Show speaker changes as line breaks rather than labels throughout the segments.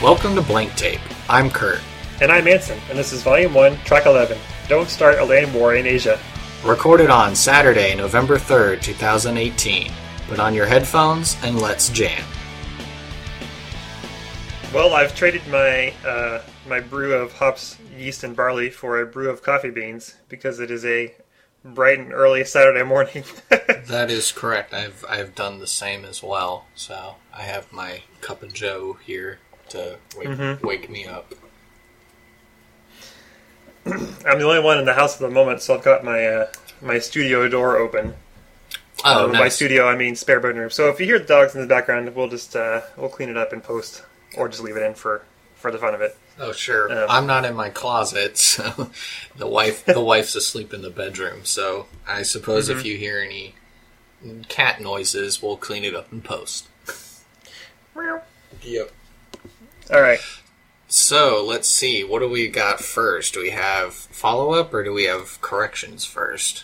Welcome to Blank Tape. I'm Kurt.
And I'm Anson, and this is Volume 1, Track 11, Don't Start a Land War in Asia.
Recorded on Saturday, November 3rd, 2018. Put on your headphones and let's jam.
Well, I've traded my my brew of hops, yeast, and barley for a brew of coffee beans because it is a bright and early Saturday morning.
That is correct. I've done the same as well. So I have my cup of joe here to wake me up.
I'm the only one in the house at the moment, so I've got my my studio door open.
Oh, nice.
By studio, I mean spare bedroom. So if you hear the dogs in the background, we'll just we'll clean it up in post, or just leave it in for the fun of it.
Oh, sure. I'm not in my closet, so the wife's asleep in the bedroom. So I suppose if you hear any cat noises, we'll clean it up in post. Yep.
All right.
So let's see. What do we got first? Do we have follow-up or do we have corrections first?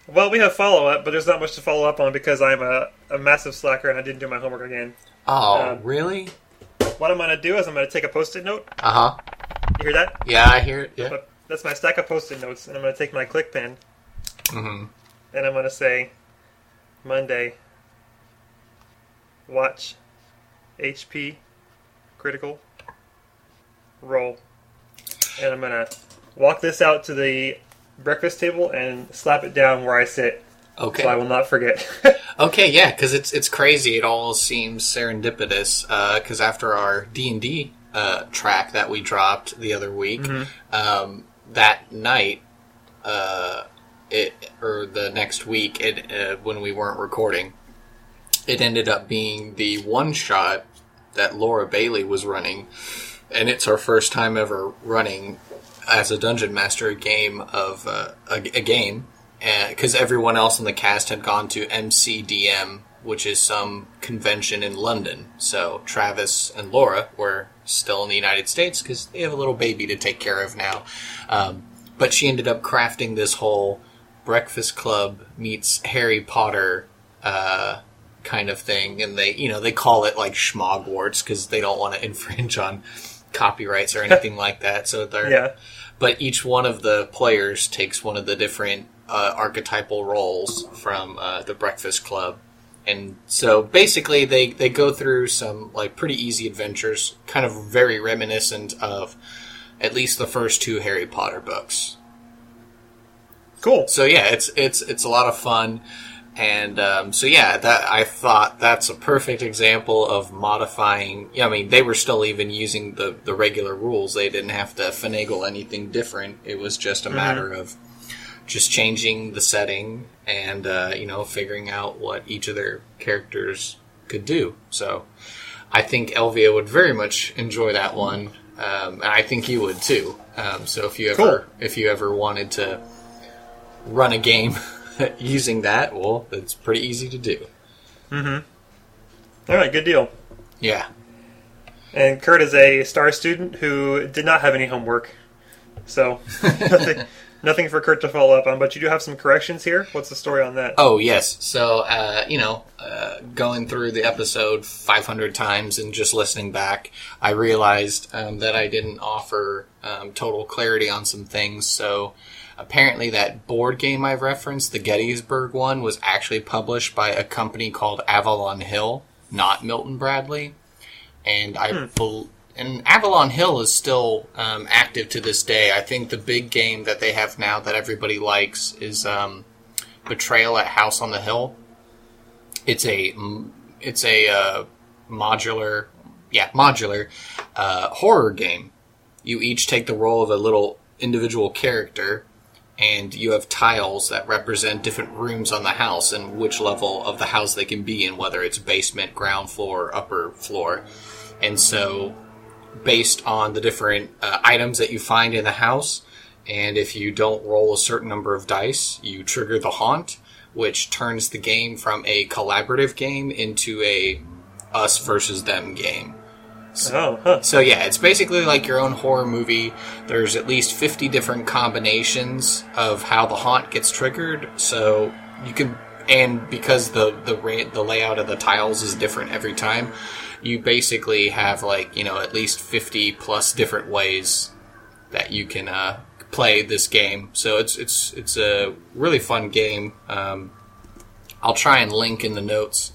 Well, we have follow-up, but there's not much to follow up on because I'm a massive slacker and I didn't do my homework again.
Oh, really?
What I'm going to do is I'm going to take a Post-it note.
Uh-huh.
You hear that?
Yeah, I hear it. Yeah.
That's my stack of Post-it notes, and I'm going to take my click pen, and I'm going to say, Monday, watch, HP, critical, roll. And I'm going to walk this out to the breakfast table and slap it down where I sit.
Okay.
So I will not forget.
Okay, yeah, because it's crazy. It all seems serendipitous. Because after our D&D track that we dropped the other week, that night, or the next week, when we weren't recording, it ended up being the one shot that Laura Bailey was running, and it's our first time ever running as a dungeon master a game of a game. Because everyone else in the cast had gone to MCDM, which is some convention in London. So Travis and Laura were still in the United States because they have a little baby to take care of now. But she ended up crafting this whole Breakfast Club meets Harry Potter kind of thing. And they call it like Schmogwarts because they don't want to infringe on copyrights or anything like that. So But each one of the players takes one of the different archetypal roles from the Breakfast Club. And so basically they go through some like pretty easy adventures, kind of very reminiscent of at least the first two Harry Potter books.
Cool.
So yeah, it's a lot of fun. And that I thought that's a perfect example of modifying. I mean, they were still even using the regular rules. They didn't have to finagle anything different. It was just a matter of just changing the setting and, figuring out what each of their characters could do. So I think Elvia would very much enjoy that one. And I think you would too. So if you ever wanted to run a game using that, well, it's pretty easy to do.
All right, good deal.
Yeah.
And Kurt is a STAR student who did not have any homework. So nothing for Kurt to follow up on, but you do have some corrections here. What's the story on that?
Oh, yes. So, going through the episode 500 times and just listening back, I realized that I didn't offer total clarity on some things. So, apparently that board game I referenced, the Gettysburg one, was actually published by a company called Avalon Hill, not Milton Bradley. And And Avalon Hill is still active to this day. I think the big game that they have now that everybody likes is Betrayal at House on the Hill. It's a modular horror game. You each take the role of a little individual character, and you have tiles that represent different rooms on the house and which level of the house they can be in, whether it's basement, ground floor, or upper floor. And so, based on the different items that you find in the house, and if you don't roll a certain number of dice, you trigger the haunt, which turns the game from a collaborative game into a us versus them game. So yeah, it's basically like your own horror movie. There's at least 50 different combinations of how the haunt gets triggered, so you can, and because the layout of the tiles is different every time, you basically have at least 50 plus different ways that you can play this game. So it's a really fun game. I'll try and link in the notes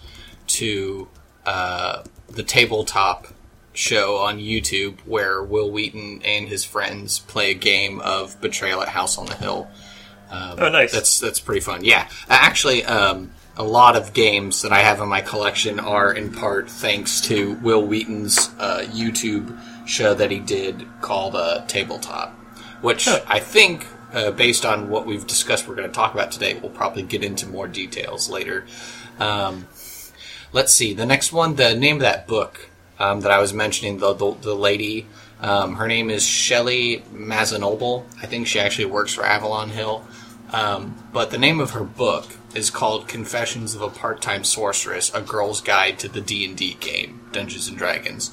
to the tabletop show on YouTube where Will Wheaton and his friends play a game of Betrayal at House on the Hill.
Oh, nice.
That's pretty fun. Yeah. Actually, a lot of games that I have in my collection are in part thanks to Will Wheaton's YouTube show that he did called Tabletop, which I think, based on what we've discussed we're going to talk about today, we'll probably get into more details later. Let's see. The next one, the name of that book that I was mentioning, the lady, her name is Shelley Mazanoble. I think she actually works for Avalon Hill. But the name of her book is called Confessions of a Part-Time Sorceress, A Girl's Guide to the D&D Game, Dungeons & Dragons.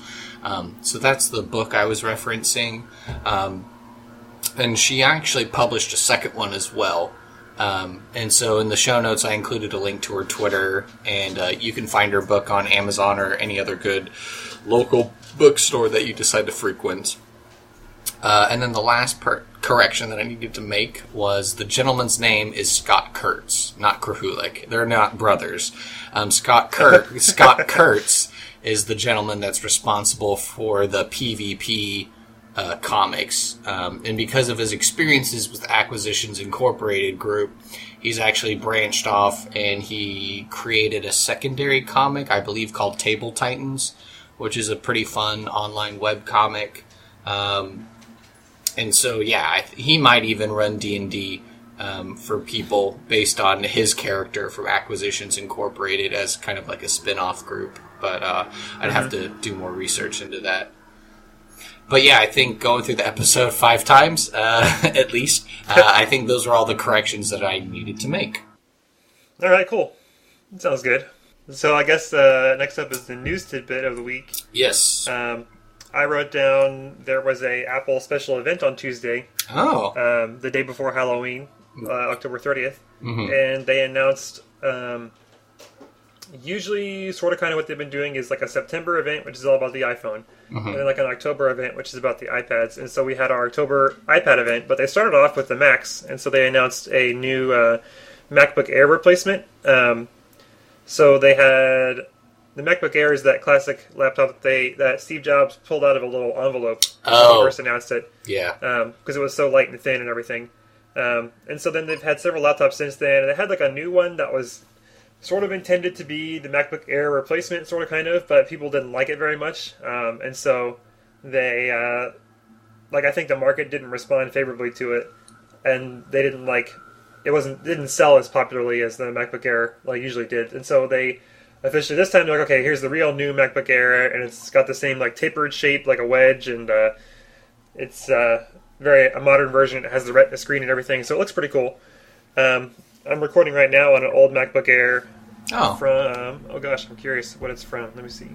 So that's the book I was referencing. And she actually published a second one as well. And so in the show notes, I included a link to her Twitter, and you can find her book on Amazon or any other good local bookstore that you decide to frequent. And then the last correction that I needed to make was the gentleman's name is Scott Kurtz, not Krahulik. They're not brothers. Scott Kurtz is the gentleman that's responsible for the PvP comics. And because of his experiences with Acquisitions Incorporated group, he's actually branched off and he created a secondary comic, I believe, called Table Titans, which is a pretty fun online web comic. And so, yeah, he might even run D&D for people based on his character from Acquisitions Incorporated as kind of like a spin-off group. But I'd have to do more research into that. But yeah, I think going through the episode 5 times, at least, I think those are all the corrections that I needed to make.
All right, cool. That sounds good. So I guess next up is the news tidbit of the week.
Yes.
I wrote down there was a Apple special event on Tuesday.
Oh.
The day before Halloween, October 30th. Mm-hmm. And they announced, usually sort of kind of what they've been doing is like a September event, which is all about the iPhone. Mm-hmm. And then like an October event, which is about the iPads. And so we had our October iPad event, but they started off with the Macs. And so they announced a new MacBook Air replacement. So they had... The MacBook Air is that classic laptop that Steve Jobs pulled out of a little envelope when he first announced it.
Yeah.
Because it was so light and thin and everything. And so then they've had several laptops since then. And they had like a new one that was sort of intended to be the MacBook Air replacement, sort of kind of, but people didn't like it very much. And so they, I think the market didn't respond favorably to it. And they didn't didn't sell as popularly as the MacBook Air usually did. And so they... Officially, this time they're like, okay, here's the real new MacBook Air, and it's got the same tapered shape like a wedge, and it's a modern version. It has the Retina screen and everything, so it looks pretty cool. I'm recording right now on an old MacBook Air from. Oh gosh, I'm curious what it's from. Let me see.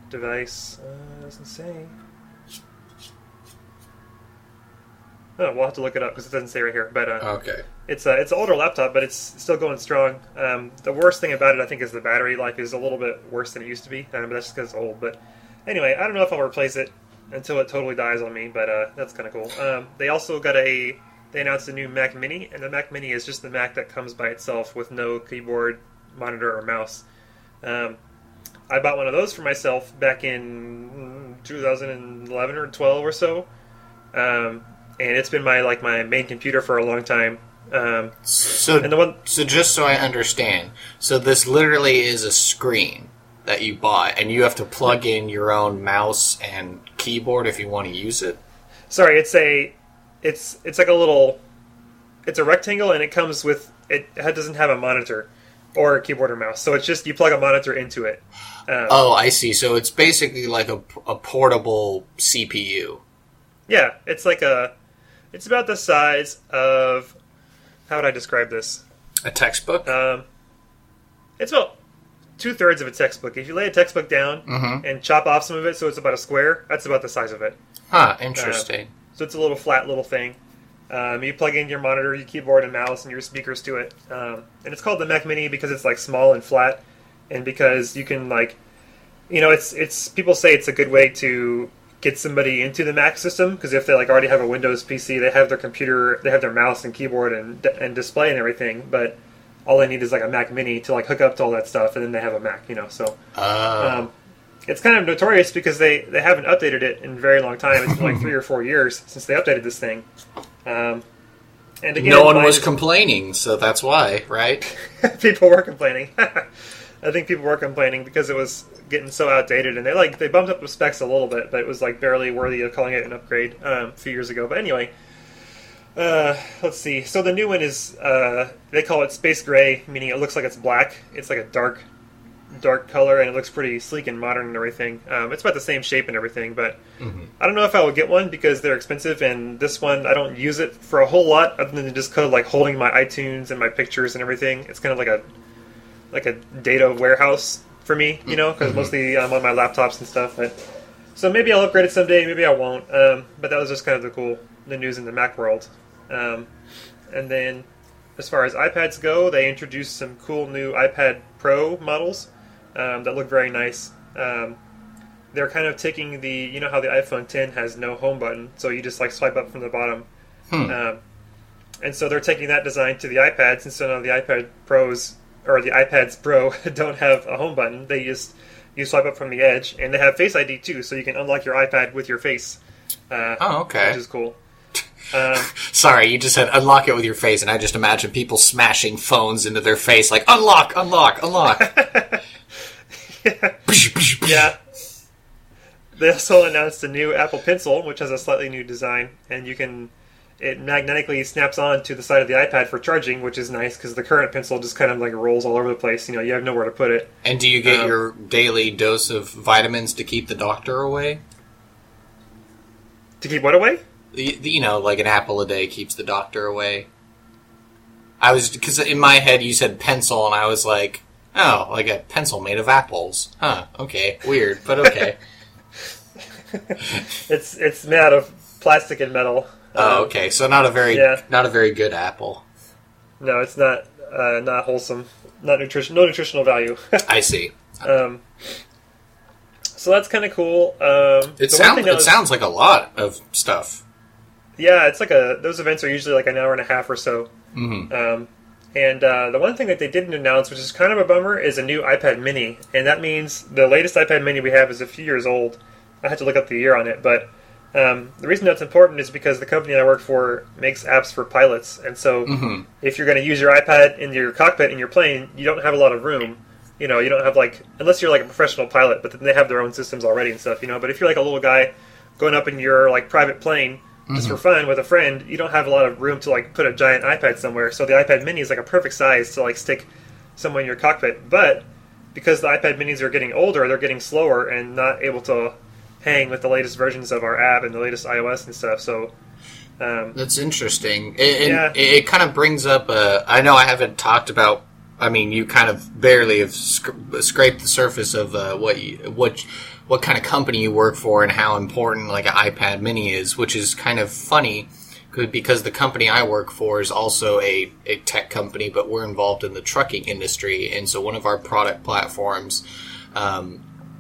Device doesn't say. Oh, we'll have to look it up because it doesn't say right here. But
okay.
It's an older laptop, but it's still going strong. The worst thing about it, I think, is the battery life is a little bit worse than it used to be. But that's just because it's old. But anyway, I don't know if I'll replace it until it totally dies on me. But that's kind of cool. They also they announced a new Mac Mini, and the Mac Mini is just the Mac that comes by itself with no keyboard, monitor, or mouse. I bought one of those for myself back in 2011 or 12 or so. And it's been my main computer for a long time.
So just so I understand, so this literally is a screen that you bought, and you have to plug in your own mouse and keyboard if you want to use it?
Sorry, it's like a little... It's a rectangle, and it comes with... It doesn't have a monitor or a keyboard or mouse, so it's just you plug a monitor into it.
I see. So it's basically like a portable CPU.
Yeah, it's like a... It's about the size of... How would I describe this?
A textbook?
It's about 2/3 of a textbook. If you lay a textbook down and chop off some of it so it's about a square, that's about the size of it.
Huh, interesting.
So it's a little flat little thing. You plug in your monitor, your keyboard and mouse, and your speakers to it. And it's called the Mac Mini because it's small and flat, and because you can it's people say it's a good way to get somebody into the Mac system, because if they like already have a Windows PC, they have their computer, they have their mouse and keyboard and display and everything, but all they need is like a Mac Mini to like hook up to all that stuff, and then they have a Mac, So it's kind of notorious because they haven't updated it in a very long time. It's been like 3 or 4 years since they updated this thing. And again,
no one was complaining, so that's why, right?
People were complaining. I think people were complaining because it was getting so outdated, and they bumped up the specs a little bit, but it was like barely worthy of calling it an upgrade a few years ago. But anyway, let's see. So the new one is they call it space gray, meaning it looks like it's black. It's like a dark color, and it looks pretty sleek and modern and everything. It's about the same shape and everything, but I don't know if I will get one because they're expensive, and this one I don't use it for a whole lot other than just kind of like holding my iTunes and my pictures and everything. It's kind of like a data warehouse for me, because mostly I'm on my laptops and stuff. So maybe I'll upgrade it someday, maybe I won't. But that was just kind of the news in the Mac world. And then as far as iPads go, they introduced some cool new iPad Pro models that look very nice. They're kind of taking how the iPhone X has no home button, so you just like swipe up from the bottom. And so they're taking that design to the iPads, and so now the iPad Pros or the iPads Pro don't have a home button. You swipe up from the edge, and they have Face ID too, so you can unlock your iPad with your face.
Okay.
Which is cool.
Sorry, you just said unlock it with your face, and I just imagine people smashing phones into their face like, unlock, unlock, unlock.
Yeah. They also announced a new Apple Pencil, which has a slightly new design, and it magnetically snaps on to the side of the iPad for charging, which is nice because the current pencil just kind of like rolls all over the place. You have nowhere to put it.
And do you get your daily dose of vitamins to keep the doctor away?
To keep what away?
Like an apple a day keeps the doctor away. Because in my head you said pencil, and I was like, oh, like a pencil made of apples. Huh, okay, weird, but okay.
It's made out of plastic and metal.
Oh, okay. So not a very good apple.
No, it's not wholesome. No nutritional value.
I see.
So that's kind of cool.
It sounds like a lot of stuff.
Yeah, it's like those events are usually like an hour and a half or so.
Mm-hmm.
And the one thing that they didn't announce, which is kind of a bummer, is a new iPad Mini, and that means the latest iPad Mini we have is a few years old. I had to look up the year on it, but the reason that's important is because the company I work for makes apps for pilots, and so if you're going to use your iPad in your cockpit in your plane, you don't have a lot of room. You don't have unless you're like a professional pilot, but then they have their own systems already and stuff. But if you're like a little guy going up in your like private plane just for fun with a friend, you don't have a lot of room to like put a giant iPad somewhere. So the iPad Mini is like a perfect size to like stick somewhere in your cockpit. But because the iPad Minis are getting older, they're getting slower and not able to hang with the latest versions of our app and the latest iOS and stuff. So
that's interesting. It kind of brings up. I know I haven't talked about. I mean, you kind of barely have scraped the surface of what kind of company you work for and how important like an iPad Mini is, which is kind of funny because the company I work for is also a tech company, but we're involved in the trucking industry, and so one of our product platforms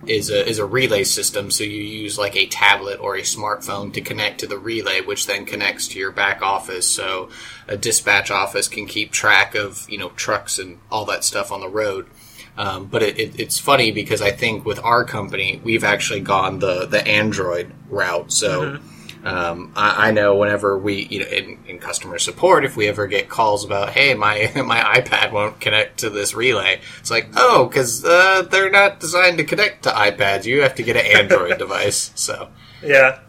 is a relay system. So you use like a tablet or a smartphone to connect to the relay, which then connects to your back office. So a dispatch office can keep track of trucks and all that stuff on the road. But it's funny because I think with our company we've actually gone the Android route. So I know whenever we in customer support, if we ever get calls about, hey, my iPad won't connect to this relay, it's like, oh, because they're not designed to connect to iPads. You have to get an Android device. So
yeah,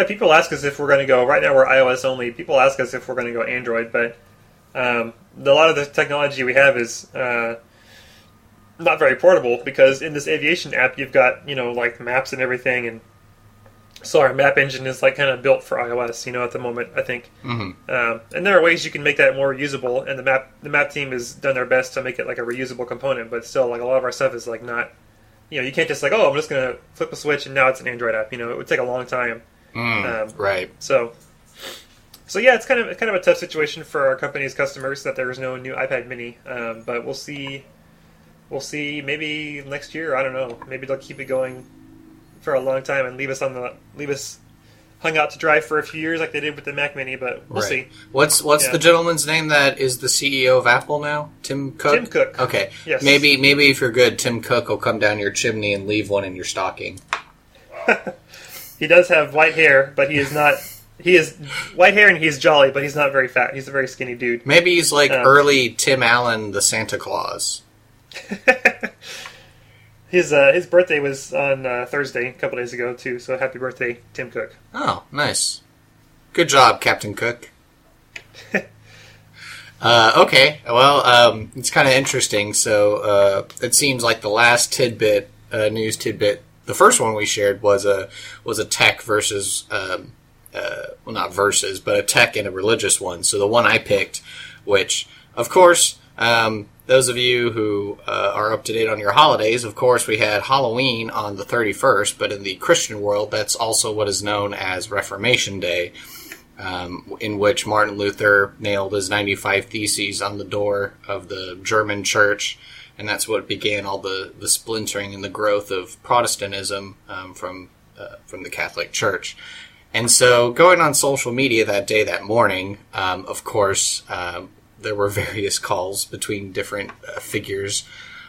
people ask us if we're going to go. Right now we're iOS only. People ask us if we're going to go Android, but a lot of the technology we have is not very portable, because in this aviation app you've got like maps and everything, and so our map engine is like kind of built for iOS, at the moment, I think. And there are ways you can make that more usable, and the map team has done their best to make it like a reusable component, but still, like a lot of our stuff is like not, you can't just like, oh, I'm just going to flip a switch and now it's an Android app. It would take a long time.
Right.
So yeah, it's kind of a tough situation for our company's customers that there is no new iPad Mini, but we'll see we'll see. Maybe next year. I don't know. Maybe they'll keep it going for a long time and leave us hung out to dry for a few years like they did with the Mac Mini. But we'll see.
What's the gentleman's name that is the CEO of Apple now? Tim Cook.
Tim Cook.
Okay.
Yes.
Maybe if you're good, Tim Cook will come down your chimney and leave one in your stocking.
He does have white hair, but he is not. He is white hair and he's jolly, but he's not very fat. He's a very skinny dude.
Maybe he's like early Tim Allen, the Santa Claus.
His birthday was on Thursday, a couple days ago, too, so happy birthday, Tim Cook.
Oh, nice. Good job, Captain Cook. Okay, well, it's kind of interesting. So it seems like the last news tidbit, the first one we shared was a tech versus, well, not versus, but a tech and a religious one. So the one I picked, which, of course, those of you who are up to date on your holidays, of course, we had Halloween on the 31st, but in the Christian world, that's also what is known as Reformation Day, in which Martin Luther nailed his 95 Theses on the door of the German church, and that's what began all the splintering and the growth of Protestantism from the Catholic Church. And so, going on social media that morning, of course, there were various calls between different figures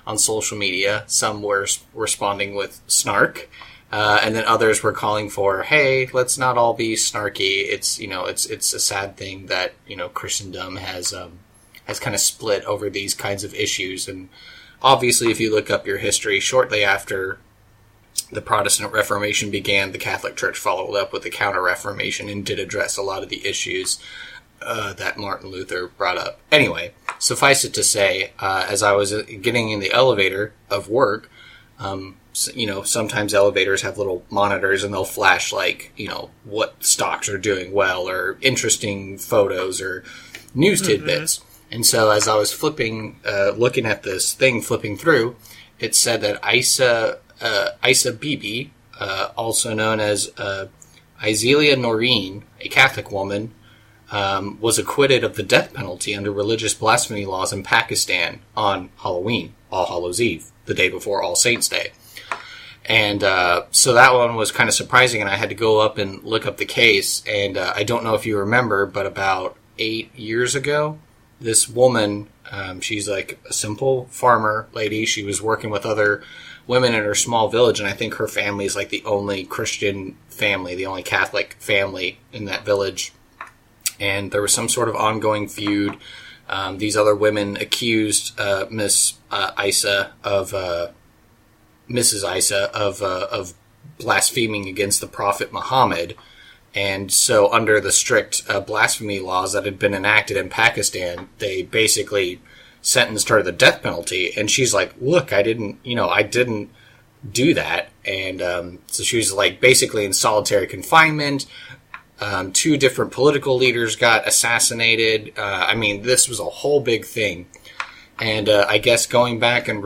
on social media. Some were responding with snark, and then others were calling for, "Hey, let's not all be snarky. It's a sad thing that Christendom has kind of split over these kinds of issues." And obviously, if you look up your history, shortly after the Protestant Reformation began, the Catholic Church followed up with the Counter-Reformation and did address a lot of the issues that Martin Luther brought up. Anyway, suffice it to say, as I was getting in the elevator of work, sometimes elevators have little monitors and they'll flash what stocks are doing well or interesting photos or news tidbits. Mm-hmm. And so as I was looking at this thing, flipping through, it said that Isa Bibi, also known as Izelia Noreen, a Catholic woman, was acquitted of the death penalty under religious blasphemy laws in Pakistan on Halloween, All Hallows Eve, the day before All Saints' Day. And so that one was kind of surprising, and I had to go up and look up the case. And I don't know if you remember, but about 8 years ago, this woman, she's like a simple farmer lady. She was working with other women in her small village, and I think her family is like the only Christian family, the only Catholic family in that village. And there was some sort of ongoing feud. These other women accused Mrs. Isa of blaspheming against the Prophet Muhammad. And so under the strict blasphemy laws that had been enacted in Pakistan, they basically sentenced her to the death penalty. And she's like, "Look, I didn't do that." And so she was like basically in solitary confinement. 2 different political leaders got assassinated. This was a whole big thing. And I guess going back and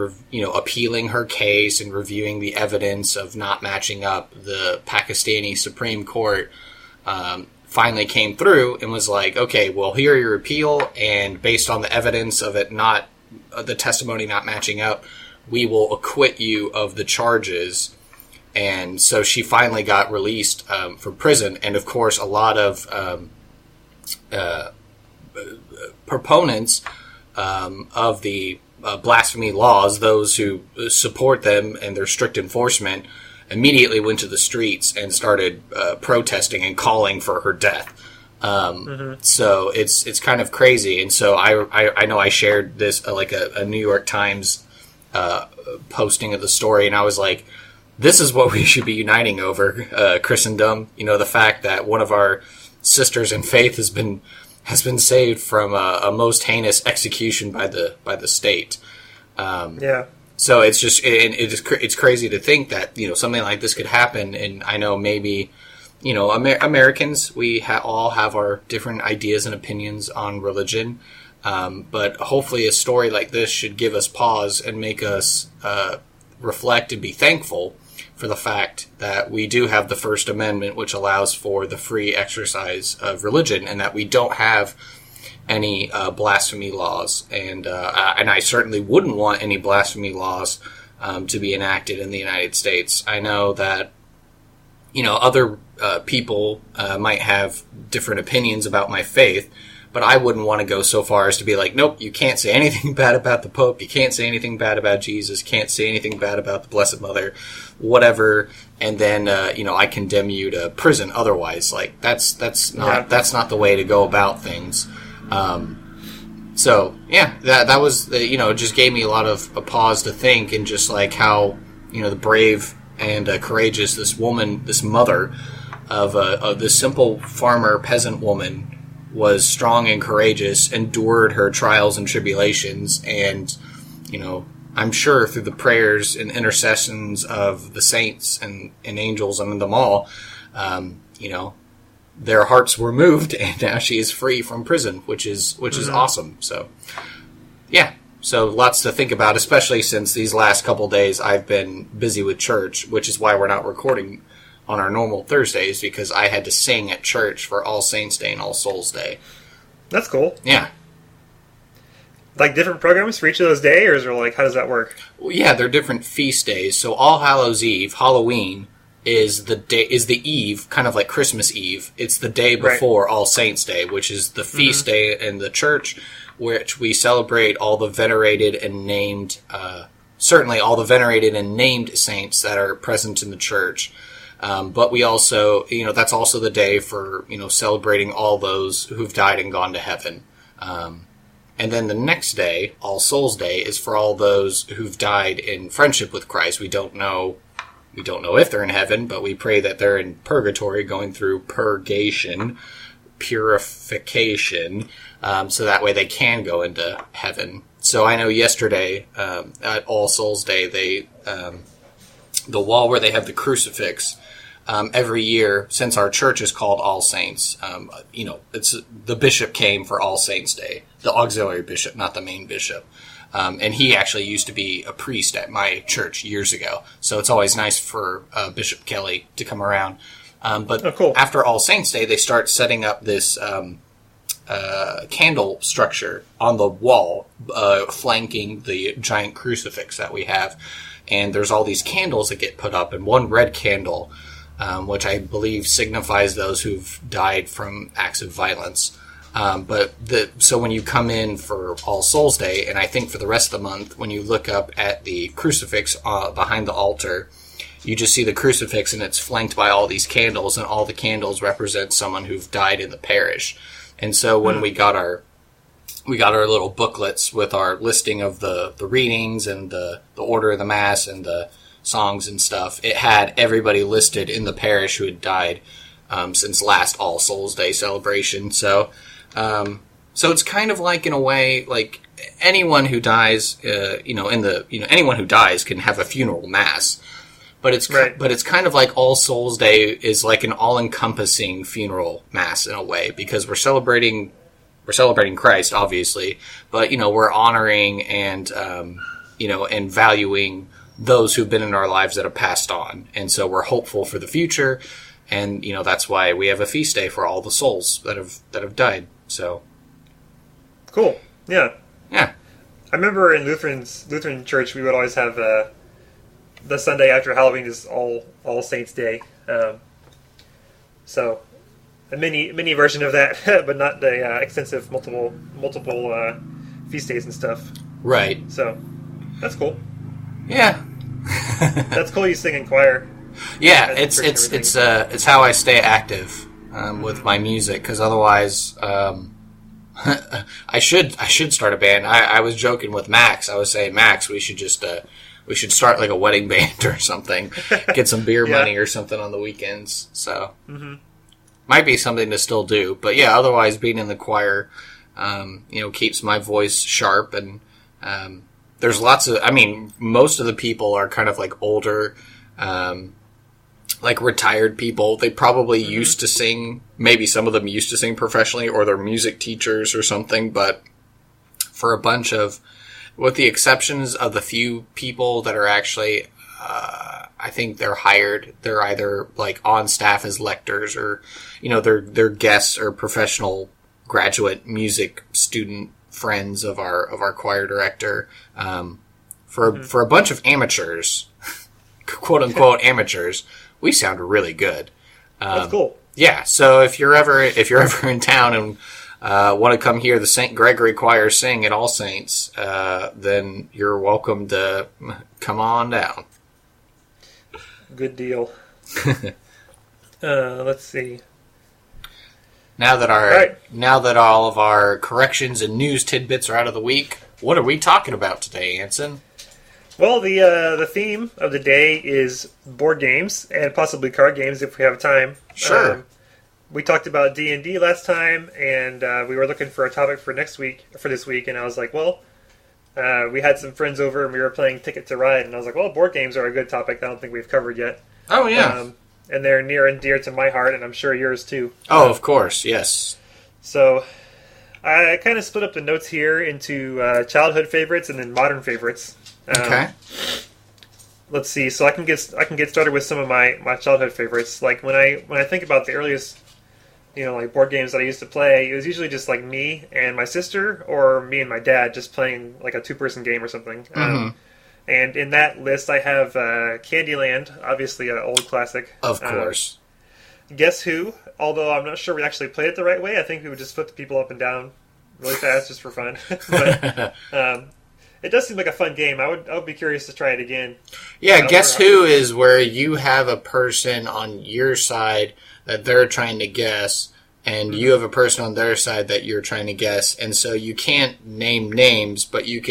appealing her case and reviewing the evidence of not matching up, the Pakistani Supreme Court finally came through and was like, "Okay, we'll hear your appeal, and based on the evidence of it the testimony not matching up, we will acquit you of the charges." And so she finally got released from prison. And of course, a lot of proponents of the blasphemy laws, those who support them and their strict enforcement, immediately went to the streets and started protesting and calling for her death. So it's kind of crazy. And so I know I shared this a New York Times posting of the story, and I was like, this is what we should be uniting over, Christendom. The fact that one of our sisters in faith has been saved from a most heinous execution by the state.
Yeah.
So it's just it's crazy to think that something like this could happen. And I know maybe Americans, we all have our different ideas and opinions on religion, but hopefully a story like this should give us pause and make us reflect and be thankful for the fact that we do have the First Amendment, which allows for the free exercise of religion, and that we don't have any blasphemy laws, and I certainly wouldn't want any blasphemy laws to be enacted in the United States. I know that other people might have different opinions about my faith, but I wouldn't want to go so far as to be like, nope, you can't say anything bad about the Pope, you can't say anything bad about Jesus, can't say anything bad about the Blessed Mother, whatever, and then I condemn you to prison otherwise. Like that's not the way to go about things. So yeah, that was it just gave me a lot of a pause to think, and just like how the brave and courageous this woman, this mother of this simple farmer peasant woman, was strong and courageous, endured her trials and tribulations, and I'm sure through the prayers and intercessions of the saints and angels and them all, their hearts were moved, and now she is free from prison, which is awesome. So yeah, so lots to think about, especially since these last couple days I've been busy with church, which is why we're not recording on our normal Thursdays, because I had to sing at church for All Saints Day and All Souls Day.
That's cool.
Yeah.
Like different programs for each of those days, or is there how does that work?
Well, yeah, they're different feast days. So All Hallows Eve, Halloween, is the eve, kind of like Christmas Eve. It's the day before All Saints Day, which is the feast day in the church, which we celebrate all the venerated and named, certainly all the venerated and named saints that are present in the church. But we also, that's also the day for, celebrating all those who've died and gone to heaven. And then the next day, All Souls Day, is for all those who've died in friendship with Christ. We don't know if they're in heaven, but we pray that they're in purgatory, going through purification, so that way they can go into heaven. So I know yesterday, at All Souls Day, the wall where they have the crucifix, every year, since our church is called All Saints, it's the bishop came for All Saints Day, the auxiliary bishop, not the main bishop. And he actually used to be a priest at my church years ago. So it's always nice for Bishop Kelly to come around. Cool. After All Saints Day, they start setting up this candle structure on the wall, flanking the giant crucifix that we have. And there's all these candles that get put up, and one red candle, which I believe signifies those who've died from acts of violence. So when you come in for All Souls Day, and I think for the rest of the month, when you look up at the crucifix behind the altar, you just see the crucifix, and it's flanked by all these candles, and all the candles represent someone who've died in the parish. And so when we got our little booklets with our listing of the readings and the order of the Mass and the songs and stuff, it had everybody listed in the parish who had died since last All Souls Day celebration. So it's kind of like, in a way, like anyone who dies, anyone who dies can have a funeral mass, but it's kind of like All Souls Day is like an all-encompassing funeral mass in a way, because we're celebrating Christ, obviously, but we're honoring and and valuing those who've been in our lives that have passed on, and so we're hopeful for the future, and that's why we have a feast day for all the souls that have died. So
cool. Yeah.
I
remember in Lutheran church we would always have the Sunday after Halloween is All Saints Day. So a mini version of that, but not the extensive multiple feast days and stuff. Right. So that's cool.
Yeah.
That's cool. You sing in choir.
Yeah, it's how I stay active with my music, because otherwise, I should start a band. I was joking with Max. I was saying, Max, we should start like a wedding band or something. Get some beer money or something on the weekends. So might be something to still do. But yeah, otherwise being in the choir, keeps my voice sharp, and there's lots of. I mean, most of the people are kind of like older. Like retired people. They probably used to sing, maybe some of them used to sing professionally, or they're music teachers or something, but for a bunch of, with the exceptions of the few people that are actually, I think they're hired, they're either like on staff as lectors, or, they're guests or professional graduate music student friends of our choir director. For a bunch of amateurs, quote unquote amateurs, we sound really good.
That's cool.
Yeah, so if you're ever in town and want to come hear the St. Gregory Choir sing at All Saints, then you're welcome to come on down.
Good deal. Let's see.
Now that all of our corrections and news tidbits are out of the week, what are we talking about today, Anson?
Well, the theme of the day is board games and possibly card games if we have time.
Sure.
We talked about D&D last time, and we were looking for a topic for this week, and I was like, well, we had some friends over and we were playing Ticket to Ride, and I was like, well, board games are a good topic that I don't think we've covered yet.
Oh, yeah.
And they're near and dear to my heart, and I'm sure yours too.
Oh, of course, yes.
So I kind of split up the notes here into childhood favorites and then modern favorites.
Okay.
Let's see. So I can get started with some of my childhood favorites. Like when I think about the earliest, like board games that I used to play, it was usually just like me and my sister, or me and my dad, just playing like a 2-person game or something.
Mm-hmm.
And in that list, I have Candyland, obviously an old classic.
Of course.
Guess Who? Although I'm not sure we actually played it the right way. I think we would just flip the people up and down really fast just for fun. But it does seem like a fun game. I would be curious to try it again.
Yeah, Guess Who is where you have a person on your side that they're trying to guess, and you have a person on their side that you're trying to guess, and so you can't name names, but you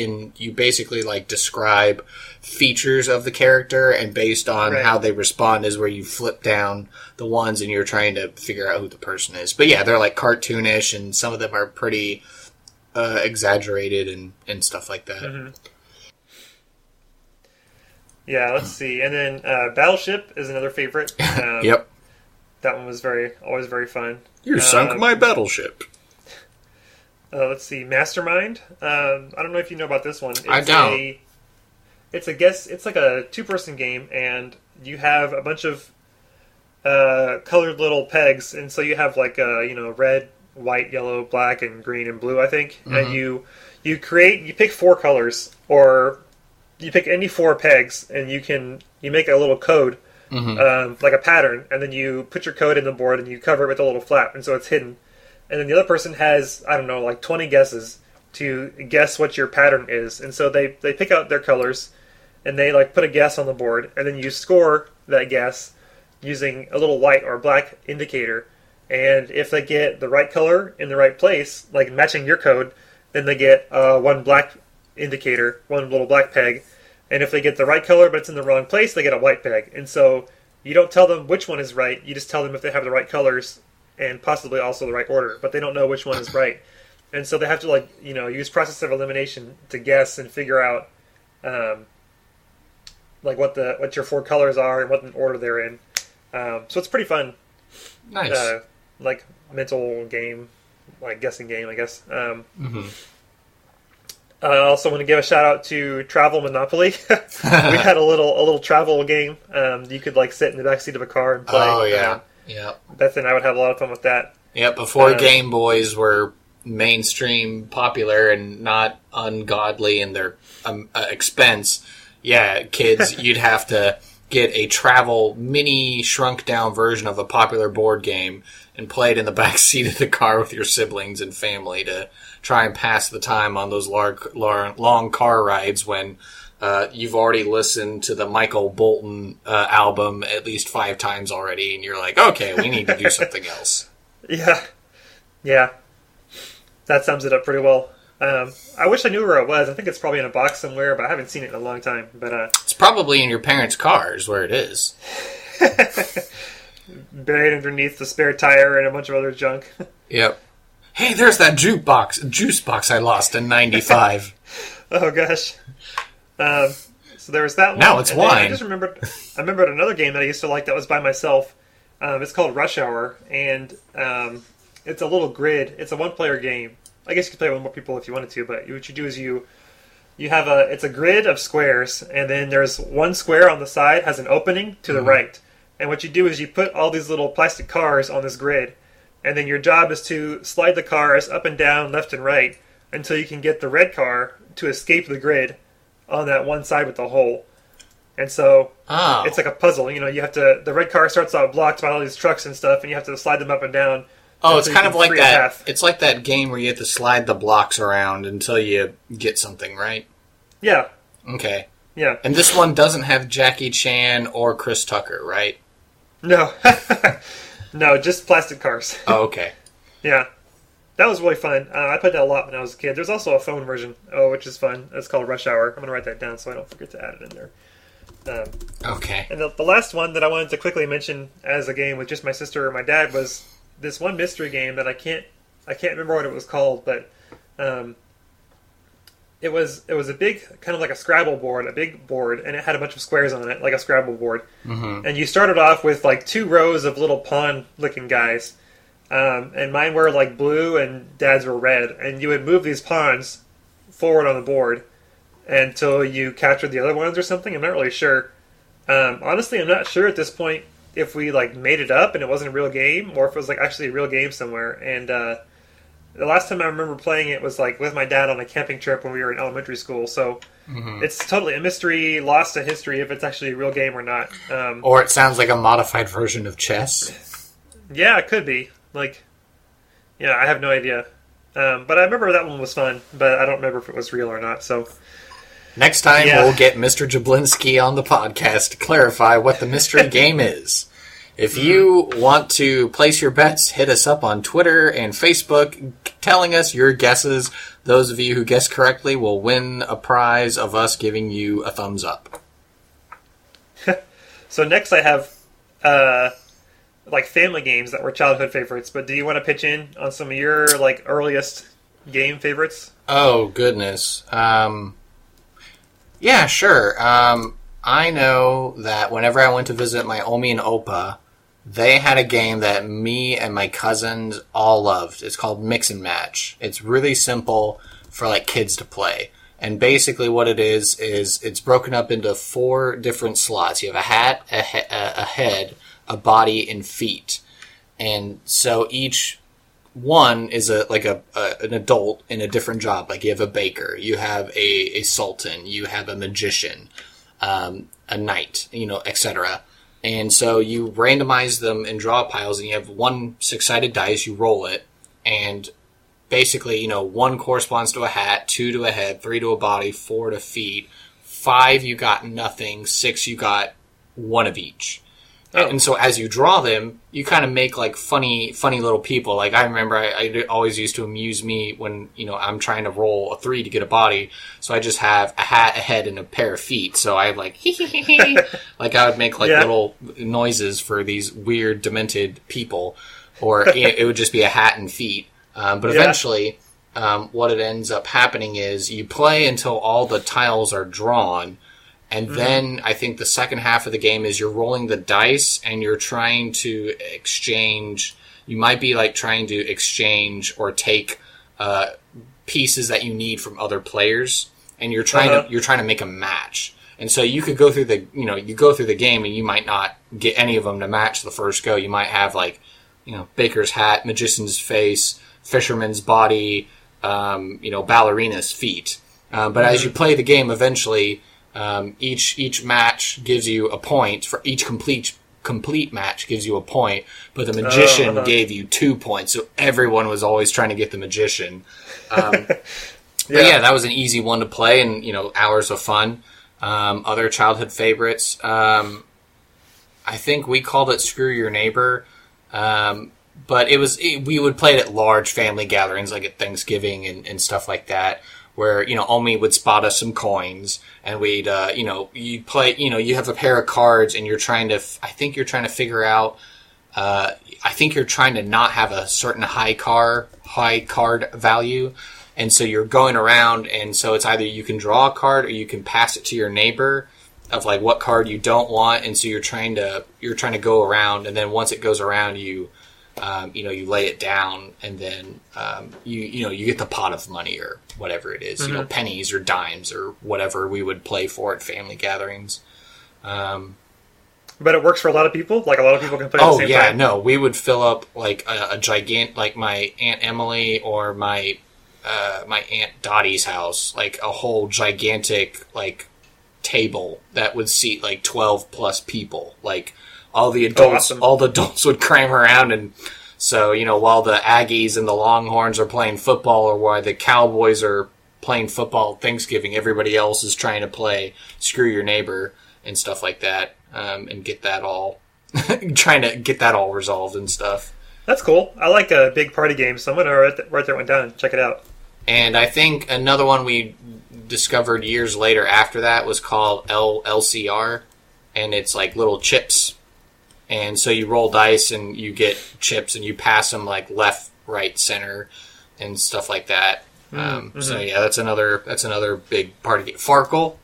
basically like describe features of the character, and based on how they respond is where you flip down the ones and you're trying to figure out who the person is. But yeah, they're like cartoonish, and some of them are pretty exaggerated and stuff like that.
Mm-hmm. Yeah, let's see. And then Battleship is another favorite.
Yep.
That one was always very fun.
You sunk my battleship.
Let's see, Mastermind. I don't know if you know about this one.
I don't.
It's like a 2-person game, and you have a bunch of colored little pegs, and so you have like red, white, yellow, black, and green and blue, I think. Mm-hmm. And you pick 4 colors, or you pick any 4 pegs, and you make a little code. Mm-hmm. Like a pattern, and then you put your code in the board and you cover it with a little flap, and so it's hidden. And then the other person has, I don't know, like 20 guesses to guess what your pattern is. And so they pick out their colors, and they like put a guess on the board, and then you score that guess using a little white or black indicator. And if they get the right color in the right place, like matching your code, then they get 1 black indicator, 1 little black peg. And if they get the right color but it's in the wrong place, they get a white peg. And so you don't tell them which one is right. You just tell them if they have the right colors and possibly also the right order. But they don't know which one is right. And so they have to use process of elimination to guess and figure out what your 4 colors are and what order they're in. So it's pretty fun.
Nice.
Like mental game, like guessing game, I guess.
Mm-hmm.
I also want to give a shout out to Travel Monopoly. We had a little travel game. You could like sit in the back seat of a car and play.
Oh yeah, yeah.
Beth and I would have a lot of fun with that.
Yeah, before Game Boys were mainstream popular and not ungodly in their expense. Yeah, kids, you'd have to get a travel mini shrunk down version of a popular board game and play it in the back seat of the car with your siblings and family to try and pass the time on those long car rides when you've already listened to the Michael Bolton album at least 5 times already, and you're like, okay, we need to do something else.
Yeah. That sums it up pretty well. I wish I knew where it was. I think it's probably in a box somewhere, but I haven't seen it in a long time. But
it's probably in your parents' car is where it is.
Buried underneath the spare tire and a bunch of other junk.
Yep. Hey, there's that juice box I lost in '95.
Oh gosh. So there was that one.
Now it's wine.
I remembered another game that I used to like that was by myself. It's called Rush Hour, and it's a little grid. It's a 1-player game. I guess you could play with more people if you wanted to, but what you do is you have it's a grid of squares, and then there's one square on the side has an opening to the right. And what you do is you put all these little plastic cars on this grid, and then your job is to slide the cars up and down, left and right, until you can get the red car to escape the grid on that one side with the hole. And so it's like a puzzle. You know, you have to. The red car starts out blocked by all these trucks and stuff, and you have to slide them up and down.
Oh, it's kind of like that. It's like that game where you have to slide the blocks around until you get something, right?
Yeah.
Okay.
Yeah.
And this one doesn't have Jackie Chan or Chris Tucker, right?
No. No, just plastic cars.
Oh, okay.
Yeah. That was really fun. I played that a lot when I was a kid. There's also a phone version, which is fun. It's called Rush Hour. I'm going to write that down so I don't forget to add it in there.
Okay.
And the last one that I wanted to quickly mention as a game with just my sister or my dad was this one mystery game that I can't remember what it was called, but it was a big, kind of like a Scrabble board, a big board, and it had a bunch of squares on it, like a Scrabble board. Mm-hmm. And you started off with like 2 rows of little pawn-looking guys, and mine were like blue and Dad's were red, and you would move these pawns forward on the board until you captured the other ones or something. I'm not really sure. Honestly, I'm not sure at this point if we like made it up and it wasn't a real game, or if it was like actually a real game somewhere. And the last time I remember playing it was like with my dad on a camping trip when we were in elementary school. So it's totally a mystery, lost to history if it's actually a real game or not.
Or it sounds like a modified version of chess.
Yeah, it could be. Like, yeah, I have no idea. But I remember that one was fun, but I don't remember if it was real or not. So
next time we'll get Mr. Jablinski on the podcast to clarify what the mystery game is. If you want to place your bets, hit us up on Twitter and Facebook telling us your guesses. Those of you who guess correctly will win a prize of us giving you a thumbs up.
So next I have like family games that were childhood favorites, but do you want to pitch in on some of your like earliest game favorites?
Oh, goodness. Yeah, sure. I know that whenever I went to visit my Omi and Opa, they had a game that me and my cousins all loved. It's called Mix and Match. It's really simple for like kids to play. And basically what it is it's broken up into 4 different slots. You have a hat, a head, a body, and feet. And so each one is an adult in a different job. Like you have a baker, you have a sultan, you have a magician, a knight, etc. And so you randomize them and draw piles, and you have 1 6-sided dice, you roll it, and basically, 1 corresponds to a hat, 2 to a head, 3 to a body, 4 to feet, 5 you got nothing, 6 you got 1 of each. Oh. And so as you draw them, you kind of make like funny little people. Like I remember I always used to amuse me when, I'm trying to roll a 3 to get a body. So I just have a hat, a head, and a pair of feet. So I like, like I would make like little noises for these weird demented people. Or it would just be a hat and feet. But eventually, what it ends up happening is you play until all the tiles are drawn. And then I think the second half of the game is you're rolling the dice and you're trying to exchange. You might be like trying to exchange or take pieces that you need from other players, and you're trying to make a match. And so you could go through the game and you might not get any of them to match the first go. You might have like baker's hat, magician's face, fisherman's body, ballerina's feet. But as you play the game, eventually. Each match gives you a point. For each complete match gives you a point, but the magician gave you 2 points, so everyone was always trying to get the magician. But that was an easy one to play, and hours of fun. Other childhood favorites, I think we called it Screw Your Neighbor, but we would play it at large family gatherings, like at Thanksgiving and stuff like that. Where, Omi would spot us some coins, and we'd, you play, you have a pair of cards, and you're trying to figure out, I think you're trying to not have a certain high card value, and so you're going around, and so it's either you can draw a card, or you can pass it to your neighbor, of like what card you don't want, and so you're trying to go around, and then once it goes around, you lay it down, and then you get the pot of money or whatever it is, pennies or dimes or whatever we would play for at family gatherings.
But it works for a lot of people? Like, a lot of people can play at the same time?
No. We would fill up, like, a gigant... Like, my Aunt Emily or my Aunt Dottie's house. Like, a whole gigantic, like, table that would seat, like, 12-plus people. Like, all the adults would cram around, and so, while the Aggies and the Longhorns are playing football, or while the Cowboys are playing football at Thanksgiving, everybody else is trying to play Screw Your Neighbor and stuff like that. And get that all, trying to get that all resolved and stuff.
That's cool. I like big party games, so I'm going to write that one down and check it out.
And I think another one we discovered years later after that was called LCR, and it's like little chips. And so you roll dice and you get chips and you pass them like left, right, center, and stuff like that. So yeah, that's another big party game. Farkle.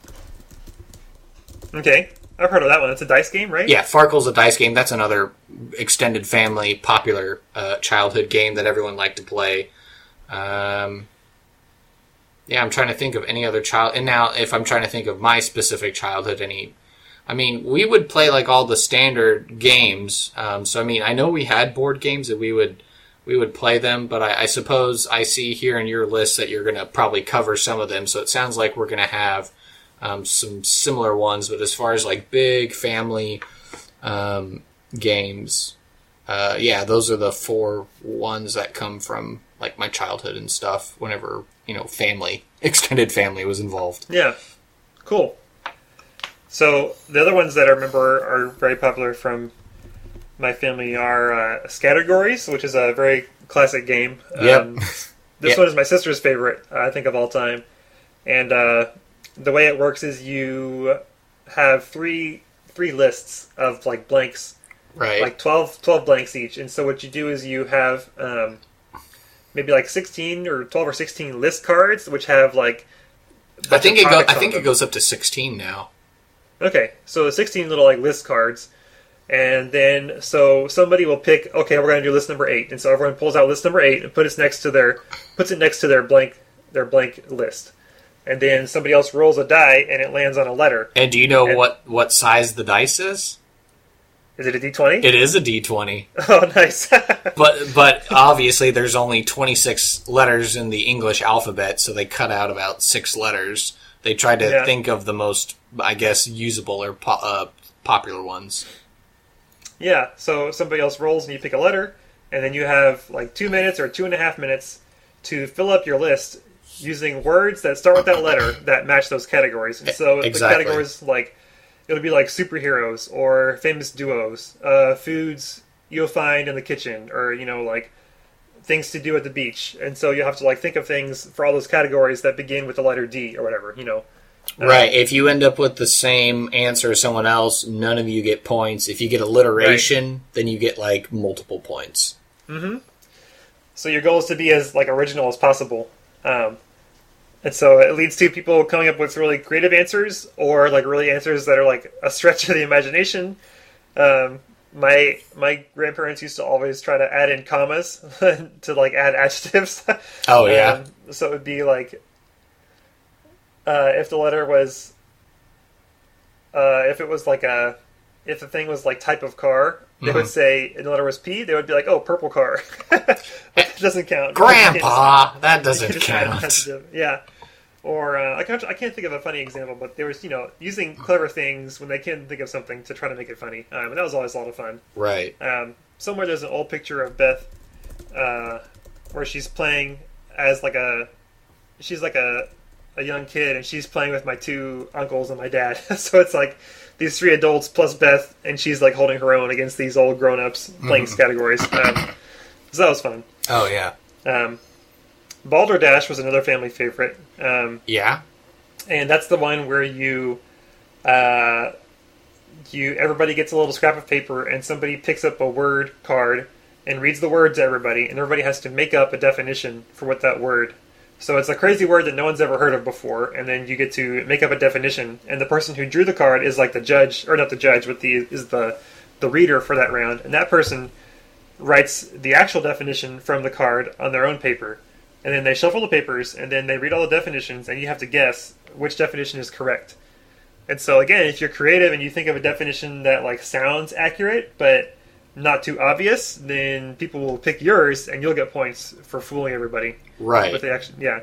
Okay. I've heard of that one. It's a dice game, right?
Yeah, Farkle's a dice game. That's another extended family popular childhood game that everyone liked to play. Yeah, I'm trying to think of any other child. And now, if I'm trying to think of my specific childhood, we would play like all the standard games. So, I know we had board games that we would play them, but I suppose I see here in your list that you're going to probably cover some of them. So it sounds like we're going to have some similar ones, but as far as like big family games, those are the 4 ones that come from like my childhood and stuff. Whenever extended family was involved.
Yeah, cool. So the other ones that I remember are very popular from my family are Scattergories, which is a very classic game.
Yep.
This one is my sister's favorite, I think, of all time, and the way it works is you have three lists of like blanks,
right?
Like 12 blanks each. And so what you do is you have maybe like 16 or 12 or 16 list cards, which have like
I think it goes up to 16 now.
Okay, so 16 little like list cards, and then so somebody will pick. Okay, we're going to do list number 8, and so everyone pulls out list number 8 and puts it next to their blank list. And then somebody else rolls a die, and it lands on a letter.
And do you know what size the dice is?
Is it a D20?
It is a D20.
Oh, nice.
but obviously there's only 26 letters in the English alphabet, so they cut out about 6 letters. They tried to think of the most, I guess, usable or popular ones.
Yeah, so somebody else rolls and you pick a letter, and then you have like 2 minutes or 2.5 minutes to fill up your list using words that start with that letter that match those categories. And so the categories, like, it'll be like superheroes or famous duos, foods you'll find in the kitchen, or, like things to do at the beach. And so you have to like think of things for all those categories that begin with the letter D or whatever,
Right. If you end up with the same answer as someone else, none of you get points. If you get alliteration, then you get like multiple points.
Mm-hmm. So your goal is to be as like original as possible. And so it leads to people coming up with really creative answers, or like really answers that are like a stretch of the imagination. My grandparents used to always try to add in commas to like add adjectives.
Oh yeah.
So it would be like if the letter was if the thing was like type of car, they would say, and the letter was P, they would be like, oh, purple car. That doesn't count.
Grandpa, that doesn't count.
Yeah. Or, I can't think of a funny example, but there was, using clever things when they can think of something to try to make it funny. And that was always a lot of fun.
Right.
Somewhere there's an old picture of Beth where she's playing as she's like a young kid, and she's playing with my 2 uncles and my dad. So it's like these 3 adults plus Beth, and she's like holding her own against these old grown-ups playing categories. So that was fun.
Oh, yeah.
Balderdash was another family favorite.
Yeah.
And that's the one where everybody gets a little scrap of paper, and somebody picks up a word card and reads the word to everybody, and everybody has to make up a definition for what that word. So it's a crazy word that no one's ever heard of before, and then you get to make up a definition, and the person who drew the card is like the judge, or not the judge, but is the reader for that round, and that person writes the actual definition from the card on their own paper, and then they shuffle the papers, and then they read all the definitions, and you have to guess which definition is correct. And so again, if you're creative and you think of a definition that like sounds accurate but not too obvious, then people will pick yours, and you'll get points for fooling everybody.
Right.
With the action, yeah.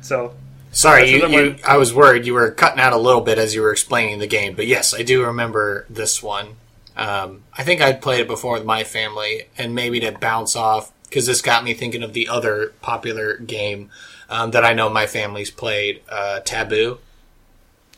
So.
Sorry, I was worried you were cutting out a little bit as you were explaining the game, but yes, I do remember this one. I think I'd played it before with my family, and maybe to bounce off, because this got me thinking of the other popular game that I know my family's played, Taboo.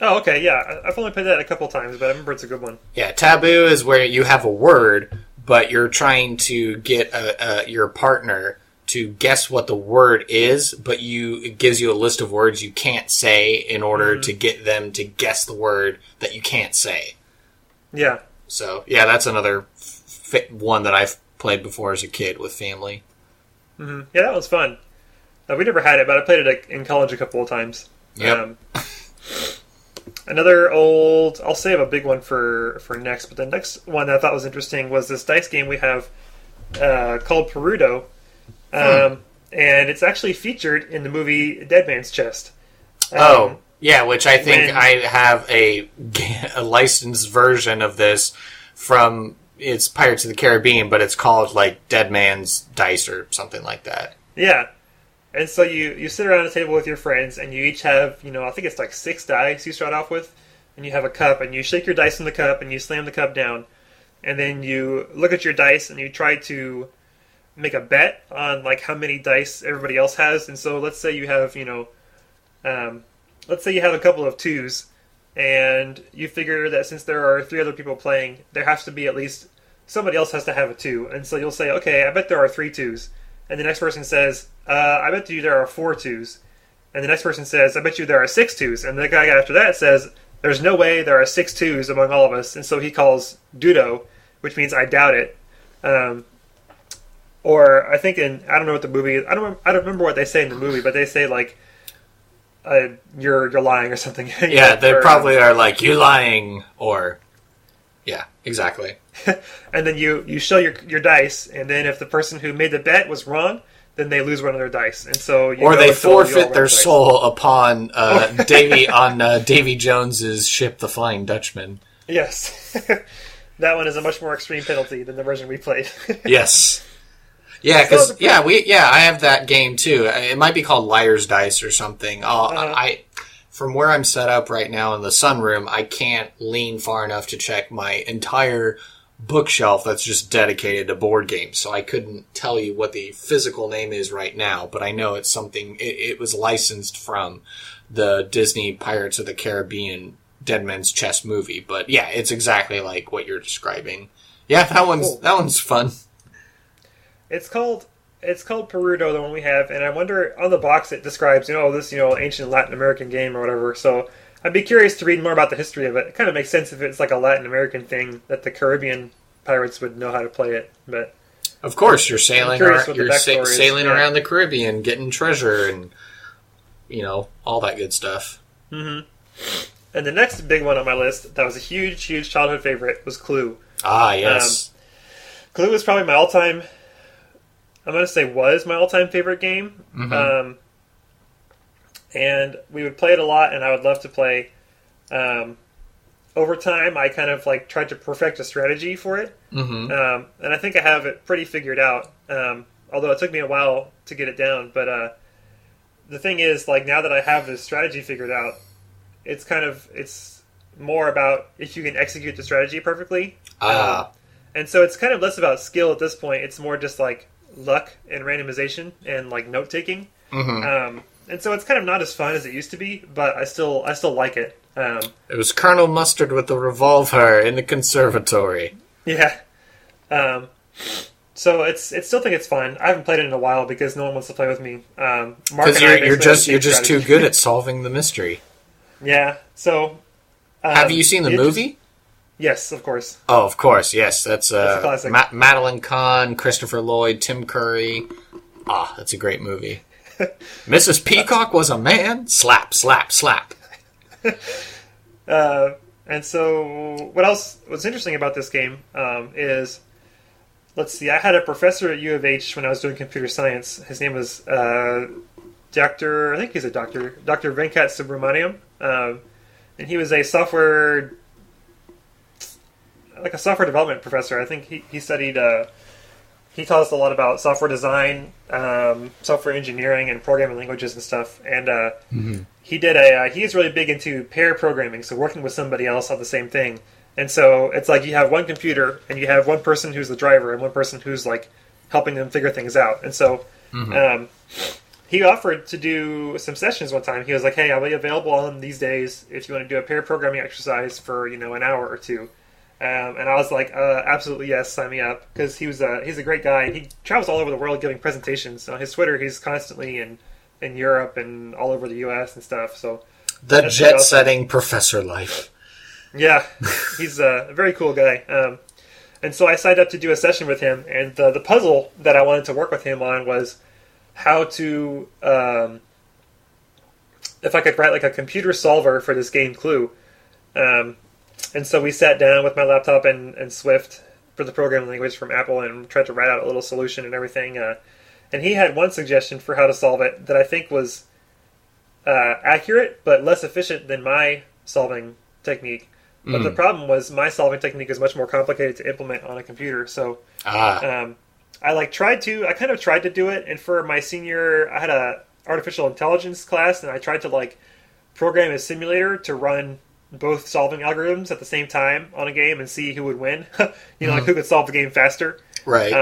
Oh, okay, yeah. I've only played that a couple times, but I remember it's a good one.
Yeah, Taboo is where you have a word, but you're trying to get your partner to guess what the word is, but it gives you a list of words you can't say in order to get them to guess the word that you can't say.
Yeah.
So, yeah, that's another one that I've played before as a kid with family.
Mm-hmm. Yeah, that was fun. We never had it, but I played it in college a couple of times.
Yep.
Another old, I'll save a big one for next, but the next one that I thought was interesting was this dice game we have called Perudo. And it's actually featured in the movie Dead Man's Chest.
Yeah, which I think I have a licensed version of this from, it's Pirates of the Caribbean, but it's called like Dead Man's Dice or something like that.
Yeah. And so you sit around a table with your friends, and you each have, I think it's like 6 dice you start off with, and you have a cup, and you shake your dice in the cup, and you slam the cup down, and then you look at your dice, and you try to make a bet on like how many dice everybody else has. And so let's say you have, let's say you have a couple of 2s, and you figure that since there are 3 other people playing, there has to be at least somebody else has to have a 2. And so you'll say, okay, I bet there are 3 2s. And the next person says, I bet you there are 4 2s. And the next person says, I bet you there are 6 2s. And the guy after that says, there's no way there are 6 2s among all of us. And so he calls Dudo, which means I doubt it. Or I think I don't know what the movie is. I don't remember what they say in the movie, but they say like, you're lying or something.
Yeah, they probably are like, you lying, or yeah, exactly.
And then you show your dice, and then if the person who made the bet was wrong, then they lose one of their dice, and so
or they forfeit their soul upon Davy Jones's ship, the Flying Dutchman.
Yes, that one is a much more extreme penalty than the version we played.
Yes. Yeah, because I have that game too. It might be called Liar's Dice or something. From where I'm set up right now in the sunroom, I can't lean far enough to check my entire bookshelf that's just dedicated to board games. So I couldn't tell you what the physical name is right now, but I know it's something. It was licensed from the Disney Pirates of the Caribbean Dead Man's Chest movie. But yeah, it's exactly like what you're describing. Yeah, that one's fun.
It's called Perudo, the one we have, and I wonder, on the box it describes, this, ancient Latin American game or whatever, so I'd be curious to read more about the history of it. It kind of makes sense if it's like a Latin American thing, that the Caribbean pirates would know how to play it, but...
Of course, you're sailing around the Caribbean, getting treasure, and, all that good stuff.
Mm-hmm. And the next big one on my list, that was a huge, huge childhood favorite, was Clue.
Ah, yes.
Clue was probably my all-time... I'm going to say was my all-time favorite game. Mm-hmm. And we would play it a lot, and I would love to play. Over time, I kind of like tried to perfect a strategy for it. Mm-hmm. And I think I have it pretty figured out, although it took me a while to get it down. But the thing is, like, now that I have this strategy figured out, it's more about if you can execute the strategy perfectly. And so it's kind of less about skill at this point. It's more just like luck and randomization and like note taking. Mm-hmm. And so it's kind of not as fun as it used to be, but I still like it.
It was Colonel Mustard with the revolver in the conservatory.
Yeah. So I still think it's fun. I haven't played it in a while because no one wants to play with me.
Because you're just too good at solving the mystery.
Yeah. So
have you seen the movie?
Yes, of course.
Oh, of course, yes. That's
a classic.
Madeline Kahn, Christopher Lloyd, Tim Curry. Ah, that's a great movie. Mrs. Peacock was a man. Slap, slap, slap.
And so, what's interesting about this game is, let's see, I had a professor at U of H when I was doing computer science. His name was Dr. Venkat Subramaniam. And and he was a software development professor. I think he studied. He taught us a lot about software design, software engineering, and programming languages and stuff. And he's really big into pair programming, so working with somebody else on the same thing. And so it's like you have one computer, and you have one person who's the driver, and one person who's like helping them figure things out. And so he offered to do some sessions one time. He was like, "Hey, I'll be available on these days if you want to do a pair programming exercise for an hour or two." And I was like, absolutely yes, sign me up, because he's a great guy. He travels all over the world giving presentations. On his Twitter, he's constantly in Europe and all over the U.S. and stuff. So
the jet-setting professor life.
Yeah, he's a very cool guy. And so I signed up to do a session with him, and the puzzle that I wanted to work with him on was how to, if I could write like a computer solver for this game Clue. And so we sat down with my laptop and Swift for the programming language from Apple and tried to write out a little solution and everything. And he had one suggestion for how to solve it that I think was accurate but less efficient than my solving technique. But the problem was my solving technique is much more complicated to implement on a computer. So I tried to do it. And for my senior, I had a artificial intelligence class, and I tried to program a simulator to run both solving algorithms at the same time on a game and see who would win. Like who could solve the game faster.
Right.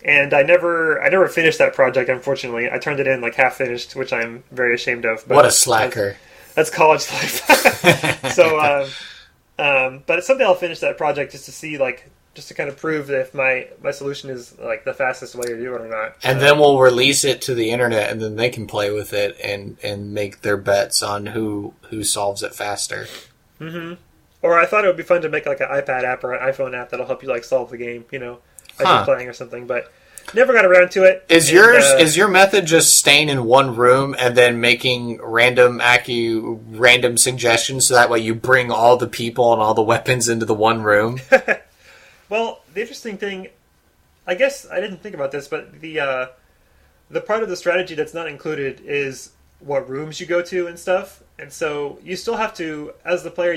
And I never finished that project, unfortunately. I turned it in half finished, which I'm very ashamed of. But
what a slacker.
That's college life. So, but someday I'll finish that project just to see, just to kind of prove if my solution is the fastest way to do it or not.
And then we'll release it to the internet, and then they can play with it and make their bets on who solves it faster.
Mm-hmm. Or I thought it would be fun to make an iPad app or an iPhone app that'll help you solve the game, as you're playing or something. But never got around to it.
Is your method just staying in one room and then making random suggestions so that way you bring all the people and all the weapons into the one room?
Well, the interesting thing, I guess I didn't think about this, but the part of the strategy that's not included is what rooms you go to and stuff. And so you still have to, as the player,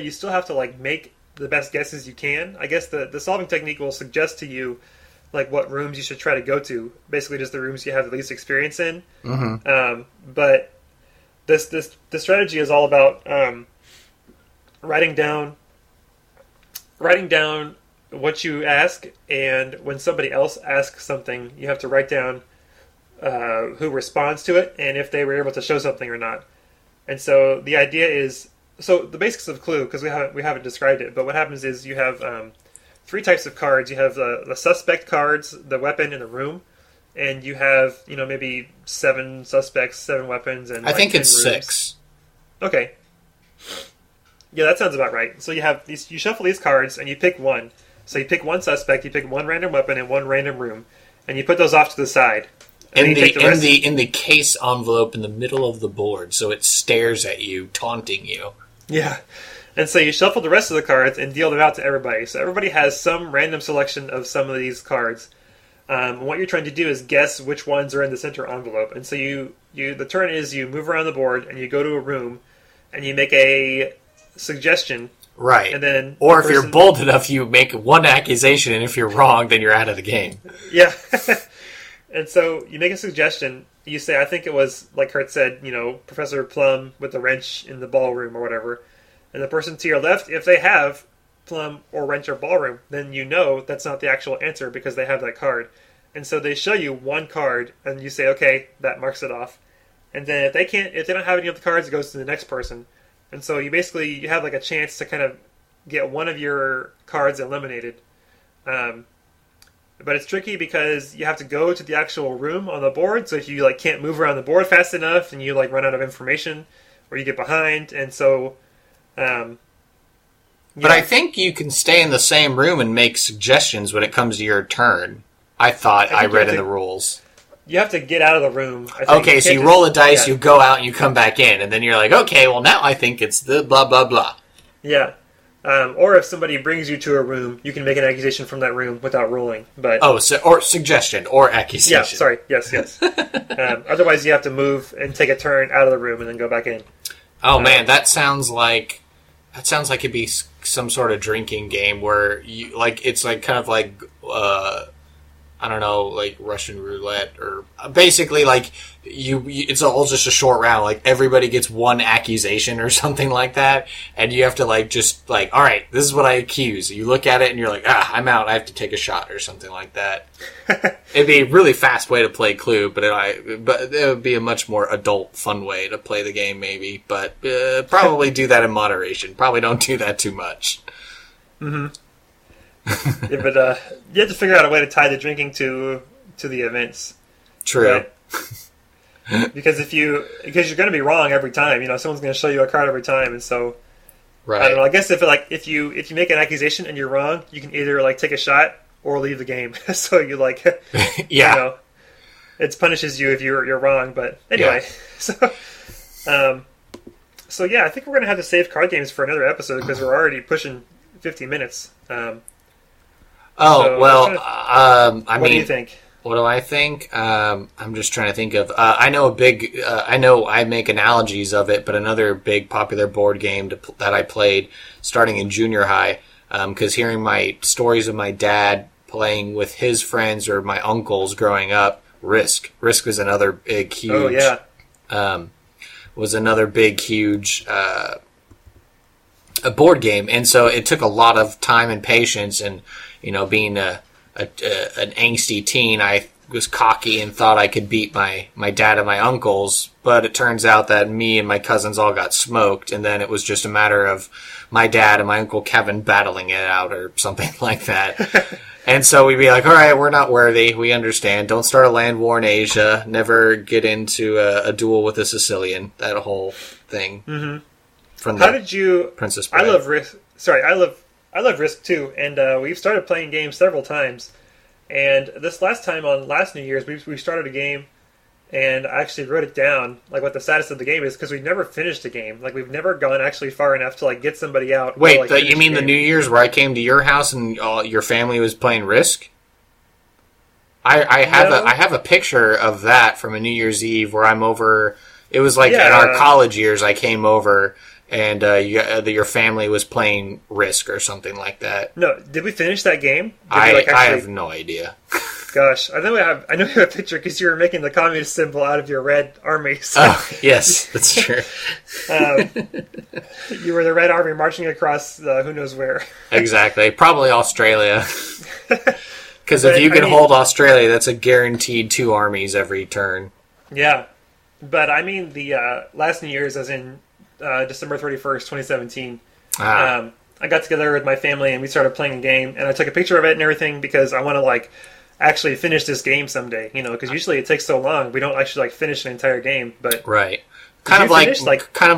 make the best guesses you can. I guess the solving technique will suggest to you what rooms you should try to go to. Basically, just the rooms you have the least experience in. Mm-hmm. But the strategy is all about writing down what you ask, and when somebody else asks something, you have to write down who responds to it and if they were able to show something or not. And so the idea is, the basics of Clue, because we haven't described it, but what happens is you have three types of cards. You have the suspect cards, the weapon, and the room, and you have maybe 7 suspects, 7 weapons, and
I think it's
rooms.
6.
Okay. Yeah, that sounds about right. So you have these. You shuffle these cards and you pick one. So you pick one suspect, you pick one random weapon and one random room, and you put those off to the side.
In the case envelope in the middle of the board, so it stares at you, taunting you.
Yeah. And so you shuffle the rest of the cards and deal them out to everybody. So everybody has some random selection of some of these cards. What you're trying to do is guess which ones are in the center envelope. And so the turn is you move around the board and you go to a room and you make a suggestion.
Right.
And then
or if you're bold enough, you make one accusation, and if you're wrong, then you're out of the game.
Yeah. And so you make a suggestion. You say, I think it was, like Kurt said, Professor Plum with the wrench in the ballroom or whatever. And the person to your left, if they have Plum or wrench or ballroom, then that's not the actual answer because they have that card. And so they show you one card, and you say, okay, that marks it off. And then if they don't have any of the cards, it goes to the next person. And so you have a chance to kind of get one of your cards eliminated. But it's tricky because you have to go to the actual room on the board. So if you can't move around the board fast enough, and you run out of information, or you get behind, and so.
But I think you can stay in the same room and make suggestions when it comes to your turn. I thought I read in the rules.
You have to get out of the room.
Okay, so you roll a dice, you go out, and you come back in, and then you're like, okay, well now I think it's the blah blah blah.
Yeah. Or if somebody brings you to a room, you can make an accusation from that room without rolling. But
or suggestion or accusation.
Yeah, sorry. Yes. Otherwise, you have to move and take a turn out of the room and then go back in.
Oh man, that sounds like That sounds like it'd be some sort of drinking game where you like it's like kind of like I don't know, like Russian roulette, or basically like it's all just a short round. Like everybody gets one accusation or something like that, and you have to like just like, all right, this is what I accuse. You look at it and you're like, I'm out. I have to take a shot or something like that. It'd be a really fast way to play Clue, but it would be a much more adult, fun way to play the game, maybe. But probably do that in moderation. Probably don't do that too much.
Mm-hmm. Yeah, but you have to figure out a way to tie the drinking to the events.
True.
Right? because you're going to be wrong every time. Someone's going to show you a card every time, and so
right.
I don't know. I guess if you make an accusation and you're wrong, you can either like take a shot or leave the game. So you like,
yeah,
it punishes you if you're wrong. But anyway, yeah. So yeah, I think we're going to have to save card games for another episode because we're already pushing 50 minutes.
What
do you think?
What do I think? I'm just trying to think of. I know I make analogies of it, but another big popular board game that I played starting in junior high, because hearing my stories of my dad playing with his friends or my uncles growing up, Risk was another big, huge.
Oh yeah.
Was another big, huge. A board game, and so it took a lot of time and patience, and being an angsty teen, I was cocky and thought I could beat my dad and my uncles, but it turns out that me and my cousins all got smoked, and then it was just a matter of my dad and my Uncle Kevin battling it out or something like that. And so we'd be like, all right, we're not worthy, we understand, don't start a land war in Asia, never get into a duel with a Sicilian, that whole thing.
Mm-hmm.
How
did you?
Princess Bride.
I love Risk. Sorry, I love Risk too, and we've started playing games several times. And this last time on last New Year's, we started a game, and I actually wrote it down, like what the status of the game is, because we've never finished a game. Like we've never gone actually far enough to like get somebody out.
Wait,
or, like,
you mean the New Year's where I came to your house and your family was playing Risk? I have a picture of that from a New Year's Eve where I'm over. It was like in our college years. I came over. And your family was playing Risk or something like that.
No, did we finish that game?
I have no idea.
Gosh, I know we have a picture because you were making the communist symbol out of your red army. So.
Oh, yes, that's true.
You were the Red Army marching across who knows where.
Exactly, probably Australia. Because if you can hold Australia, that's a guaranteed 2 armies every turn.
Yeah, but I mean the last New Year's, as in. December 31st, 2017. I got together with my family and we started playing a game, and I took a picture of it and everything because I want to like actually finish this game someday, because usually it takes so long we don't actually like finish an entire game. But
right, kind of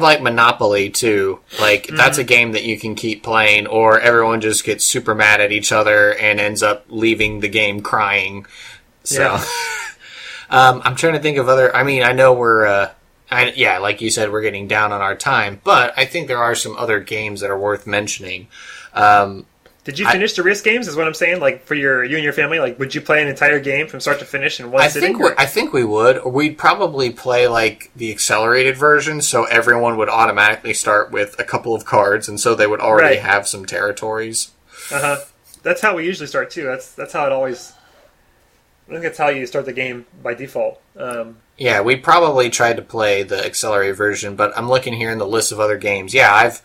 like Monopoly too. Like that's a game that you can keep playing, or everyone just gets super mad at each other and ends up leaving the game crying. So
yeah.
I'm trying to think of other. I mean, I know we're. Like you said, we're getting down on our time, but I think there are some other games that are worth mentioning.
Did you finish the Risk games, is what I'm saying? Like, for you and your family, like, would you play an entire game from start to finish in one sitting?
I think we would. We'd probably play, like, the accelerated version, so everyone would automatically start with a couple of cards, and so they would already have some territories.
Uh-huh. That's how we usually start, too. That's how it always... I think that's how you start the game by default.
Yeah, we probably tried to play the accelerated version, but I'm looking here in the list of other games. Yeah, I've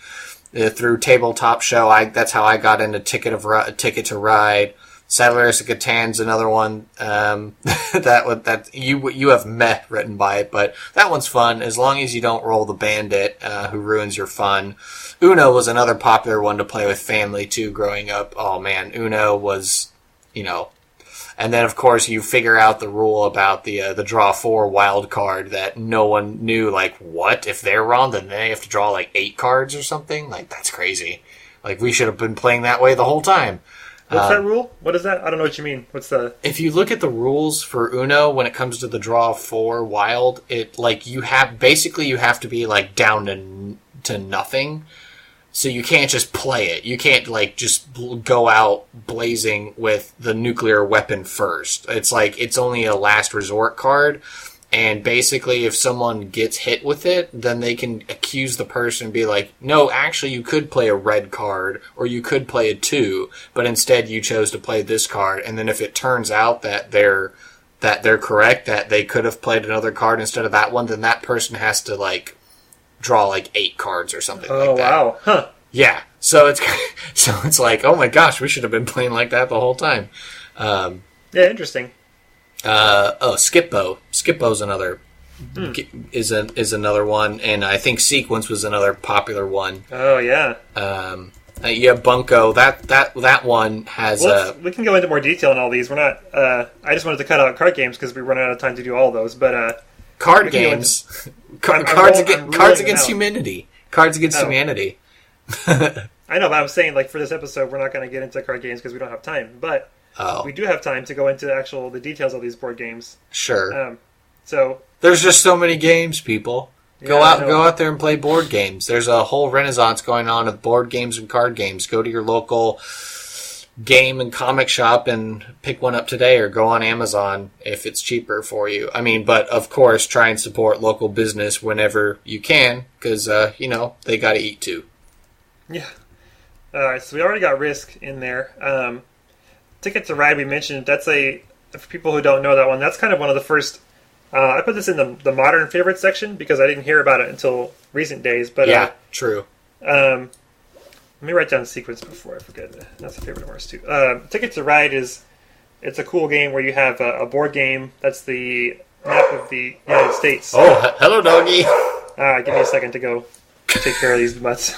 through Tabletop Show. That's how I got into Ticket to Ride. Settlers of Catan's another one. That you have meh written by it, but that one's fun as long as you don't roll the bandit who ruins your fun. Uno was another popular one to play with family too. Growing up, oh man, Uno was And then, of course, you figure out the rule about the draw 4 wild card that no one knew. Like, what? If they're wrong, then they have to draw, like, 8 cards or something? Like, that's crazy. Like, we should have been playing that way the whole time.
What's that rule? What is that? I don't know what you mean. What's the...
If you look at the rules for Uno, when it comes to the draw 4 wild, you have to be, like, down to nothing. So you can't just play it. You can't, like, just go out blazing with the nuclear weapon first. It's like, it's only a last resort card. And basically, if someone gets hit with it, then they can accuse the person and be like, no, actually, you could play a red card, or you could play a 2, but instead you chose to play this card. And then if it turns out that they're correct, that they could have played another card instead of that one, then that person has to, like, draw, like, 8 cards or something like that. Oh, wow. Huh. Yeah. So it's like, oh my gosh, we should have been playing like that the whole time.
Yeah, interesting.
Skippo. Skippo's another is another one, and I think Sequence was another popular one.
Oh yeah.
Yeah, Bunko. That one has.
Well, we can go into more detail on all these. We're not. I just wanted to cut out card games because we run out of time to do all those. But
card games. Cards against humanity. Cards against humanity.
I know, but I'm saying, like, for this episode, we're not going to get into card games because we don't have time. But we do have time to go into the details of these board games.
Sure.
So
there's just so many games, people. Yeah, go out there and play board games. There's a whole renaissance going on of board games and card games. Go to your local game and comic shop and pick one up today, or go on Amazon if it's cheaper for you. I mean, but of course, try and support local business whenever you can, because they got to eat too.
Yeah. All right, so we already got Risk in there. Ticket to Ride, we mentioned. That's for people who don't know that one, that's kind of one of the first. I put this in the modern favorite section because I didn't hear about it until recent days. But
yeah, true.
Let me write down the Sequence before I forget. That's a favorite of ours too. Ticket to Ride it's a cool game where you have a board game. That's the map of the United States.
Oh, hello, doggy.
Give me a second to go take care of these butts.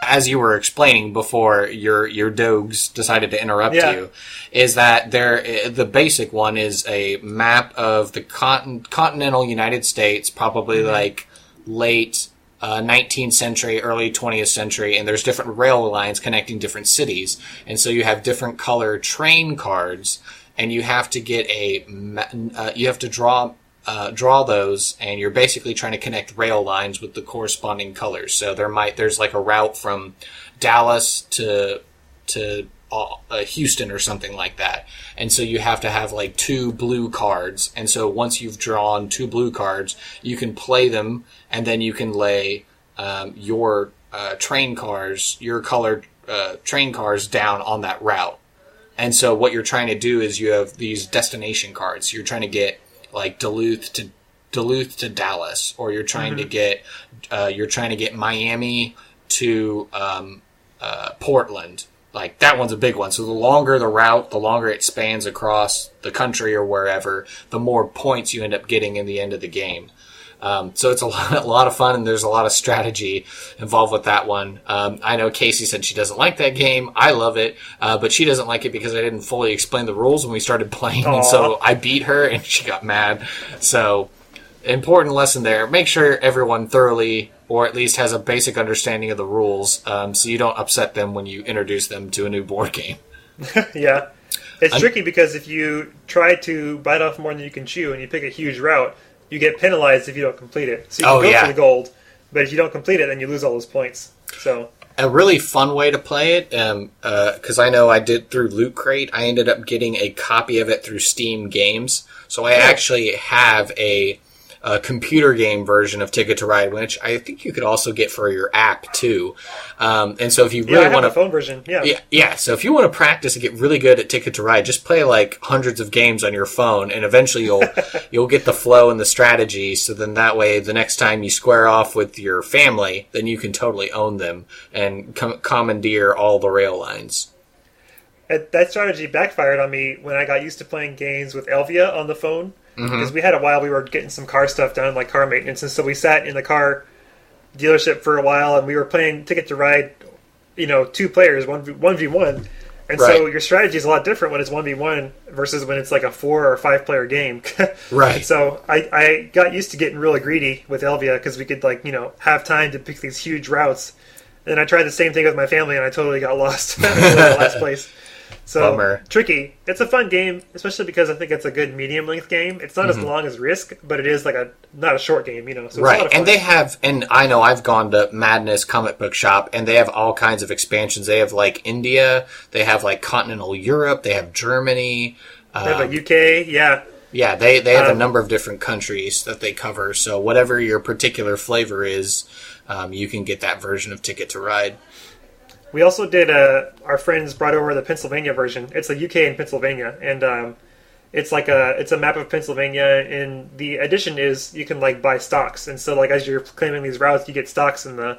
As you were explaining before your dogs decided to interrupt you, is that the basic one is a map of the continental United States, probably like late 19th century, early 20th century, and there's different rail lines connecting different cities. And so you have different color train cards, and you have to get you have to draw those, and you're basically trying to connect rail lines with the corresponding colors. So there's like a route from Dallas to Houston or something like that. And so you have to have like 2 blue cards. And so once you've drawn 2 blue cards, you can play them, and then you can lay your train cars, your colored train cars down on that route. And so what you're trying to do is you have these destination cards. You're trying to get like Duluth to Dallas, or you're trying to get Miami to Portland. Like, that one's a big one. So the longer the route, the longer it spans across the country or wherever, the more points you end up getting in the end of the game. So it's a lot of fun, and there's a lot of strategy involved with that one. I know Casey said she doesn't like that game. I love it, but she doesn't like it because I didn't fully explain the rules when we started playing, and so I beat her, and she got mad. So, important lesson there. Make sure everyone thoroughly, or at least has a basic understanding of the rules, so you don't upset them when you introduce them to a new board game.
Yeah. It's tricky because if you try to bite off more than you can chew and you pick a huge route, you get penalized if you don't complete it. So you can go for the gold, but if you don't complete it, then you lose all those points. So
a really fun way to play it, because I know I did through Loot Crate, I ended up getting a copy of it through Steam Games. So I actually have a computer game version of Ticket to Ride, which I think you could also get for your app too. And so if you really want
a phone version,
yeah. So if you want to practice and get really good at Ticket to Ride, just play like hundreds of games on your phone, and eventually you'll get the flow and the strategy. So then that way, the next time you square off with your family, then you can totally own them and commandeer all the rail lines.
That strategy backfired on me when I got used to playing games with Elvia on the phone. Because we had a while, we were getting some car stuff done, like car maintenance, and so we sat in the car dealership for a while, and we were playing Ticket to Ride, 2 players, 1v1, and so your strategy is a lot different when it's 1v1 versus when it's like a 4 or 5 player game.
Right.
And so I got used to getting really greedy with Elvia because we could have time to pick these huge routes, and I tried the same thing with my family, and I totally got lost in the last place. So,
Bummer.
Tricky. It's a fun game, especially because I think it's a good medium-length game. It's not as long as Risk, but it is not a short game, So it's a lot of fun.
And they have, and I know I've gone to Madness Comic Book Shop, and they have all kinds of expansions. They have, India, they have, continental Europe, they have Germany,
They have a UK, yeah.
Yeah, they have a number of different countries that they cover. So whatever your particular flavor is, you can get that version of Ticket to Ride.
We also did, our friends brought over the Pennsylvania version. It's a UK and Pennsylvania, and it's a map of Pennsylvania, and the addition is you can like buy stocks, and so like as you're claiming these routes, you get stocks in the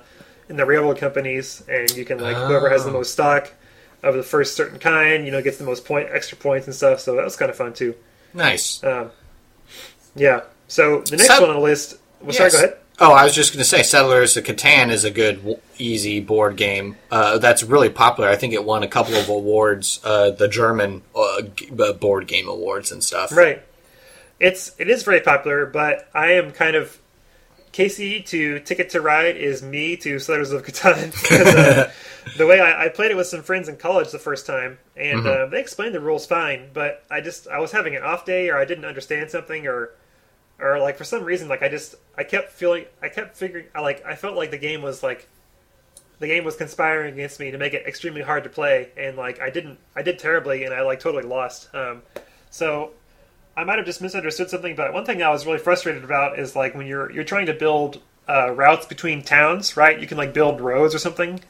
railroad companies, and you can like whoever has the most stock of the first certain kind, gets the most extra points and stuff. So that was kind of fun too.
Nice.
Yeah. So the next one on the list. Well, sorry, go ahead.
Oh, I was just going to say, Settlers of Catan is a good, easy board game. That's really popular. I think it won a couple of awards, the German board game awards and stuff.
Right. It is very popular, but I am kind of Casey to Ticket to Ride is me to Settlers of Catan. The way I played it with some friends in college the first time, and they explained the rules fine, but I was having an off day, or I didn't understand something, or like for some reason, like I kept figuring, I felt like the game was conspiring against me to make it extremely hard to play, and like I did terribly, and I like totally lost. So I might have just misunderstood something, but one thing I was really frustrated about is like when you're trying to build routes between towns, right? You can like build roads or something.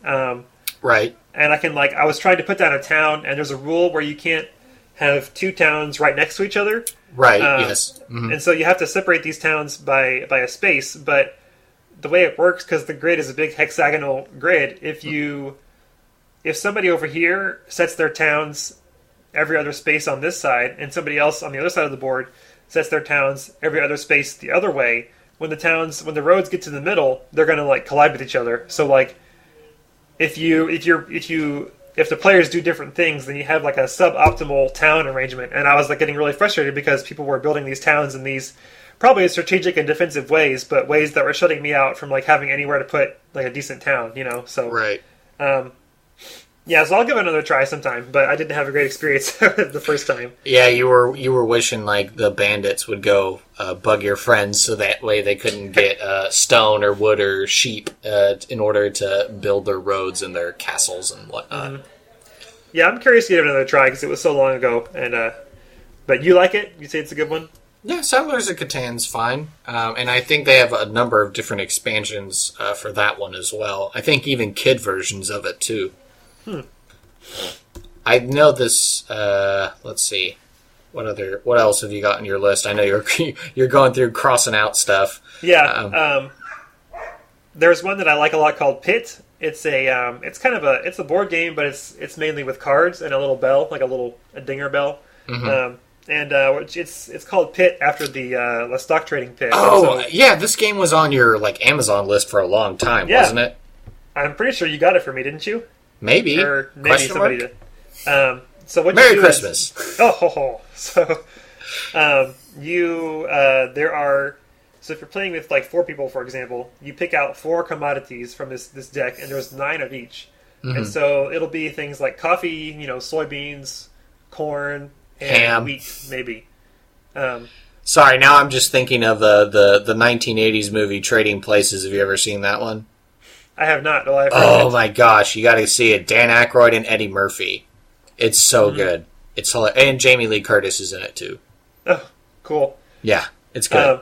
Right.
And I was trying to put down a town, and there's a rule where you can't have two towns right next to each other. Right,
yes.
Mm-hmm. And so you have to separate these towns by a space, but the way it works, because the grid is a big hexagonal grid, if somebody over here sets their towns every other space on this side, and somebody else on the other side of the board sets their towns every other space the other way, when the roads get to the middle, they're going to like collide with each other. So like if the players do different things, then you have like a suboptimal town arrangement. And I was like getting really frustrated because people were building these towns in these probably strategic and defensive ways, but ways that were shutting me out from like having anywhere to put like a decent town, So
right.
Yeah, so I'll give it another try sometime, but I didn't have a great experience the first time.
Yeah, you were wishing like the bandits would go bug your friends so that way they couldn't get stone or wood or sheep in order to build their roads and their castles and whatnot. Mm-hmm.
Yeah, I'm curious to give it another try because it was so long ago. And but you like it? You say it's a good one?
Yeah, Settlers of Catan's fine. And I think they have a number of different expansions for that one as well. I think even kid versions of it too. I know this. Let's see. What else have you got on your list? I know you're going through crossing out stuff.
Yeah. There's one that I like a lot called Pit. It's a board game, but it's mainly with cards and a little bell, like a dinger bell. Mm-hmm. It's called Pit after the stock trading pit.
Oh, yeah, this game was on your like Amazon list for a long time, wasn't it?
I'm pretty sure you got it for me, didn't you?
Maybe.
Or maybe somebody did. So what
Merry
you do
Christmas.
So if you're playing with like 4 people, for example, you pick out 4 commodities from this deck, and there's 9 of each. Mm-hmm. And so it'll be things like coffee, soybeans, corn, and
ham,
wheat, maybe.
Sorry, now I'm just thinking of the 1980s movie Trading Places. Have you ever seen that one?
I have not.
Oh my gosh, you got to see it. Dan Aykroyd and Eddie Murphy. It's so good. It's hilarious. And Jamie Lee Curtis is in it too.
Oh, cool.
Yeah, it's good.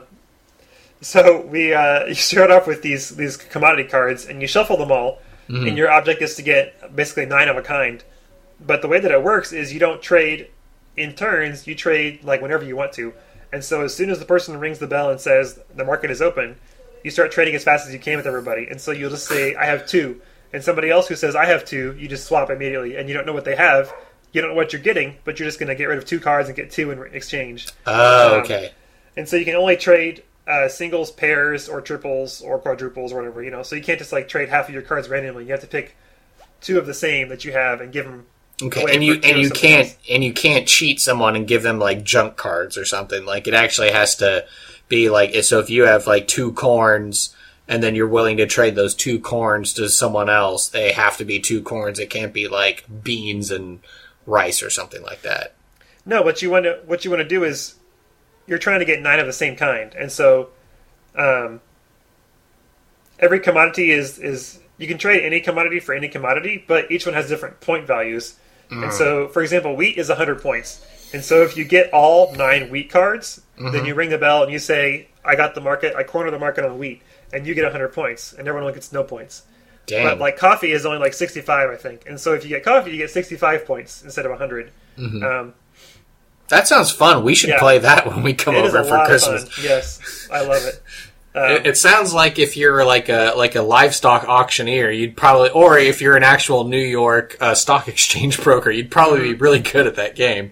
So you start off with these commodity cards, and you shuffle them all, and your object is to get basically 9 of a kind. But the way that it works is you don't trade in turns. You trade like whenever you want to. And so as soon as the person rings the bell and says the market is open, you start trading as fast as you can with everybody. And so you'll just say, I have 2. And somebody else who says, I have 2, you just swap immediately. And you don't know what they have. You don't know what you're getting, but you're just going to get rid of 2 cards and get 2 in exchange.
Oh, okay.
And so you can only trade singles, pairs, or triples, or quadruples, or whatever, So you can't just like trade half of your cards randomly. You have to pick 2 of the same that you have and give them.
Okay, and you can't cheat someone and give them like junk cards or something. Like it actually has to be like, so if you have like 2 corns and then you're willing to trade those 2 corns to someone else, they have to be 2 corns. It can't be like beans and rice or something like that.
No, what you want to do is you're trying to get 9 of the same kind, and so every commodity is you can trade any commodity for any commodity, but each one has different point values. And so, for example, wheat is 100 points. And so if you get all 9 wheat cards, then you ring the bell and you say, I got the market, I corner the market on wheat, and you get 100 points, and everyone gets no points.
Dang.
But like coffee is only like 65, I think. And so if you get coffee, you get 65 points instead of 100.
That sounds fun. We should play that when we come over for Christmas.
Fun. Yes, I love it.
It sounds like if you're like a livestock auctioneer, you'd probably, or if you're an actual New York stock exchange broker, you'd probably be really good at that game.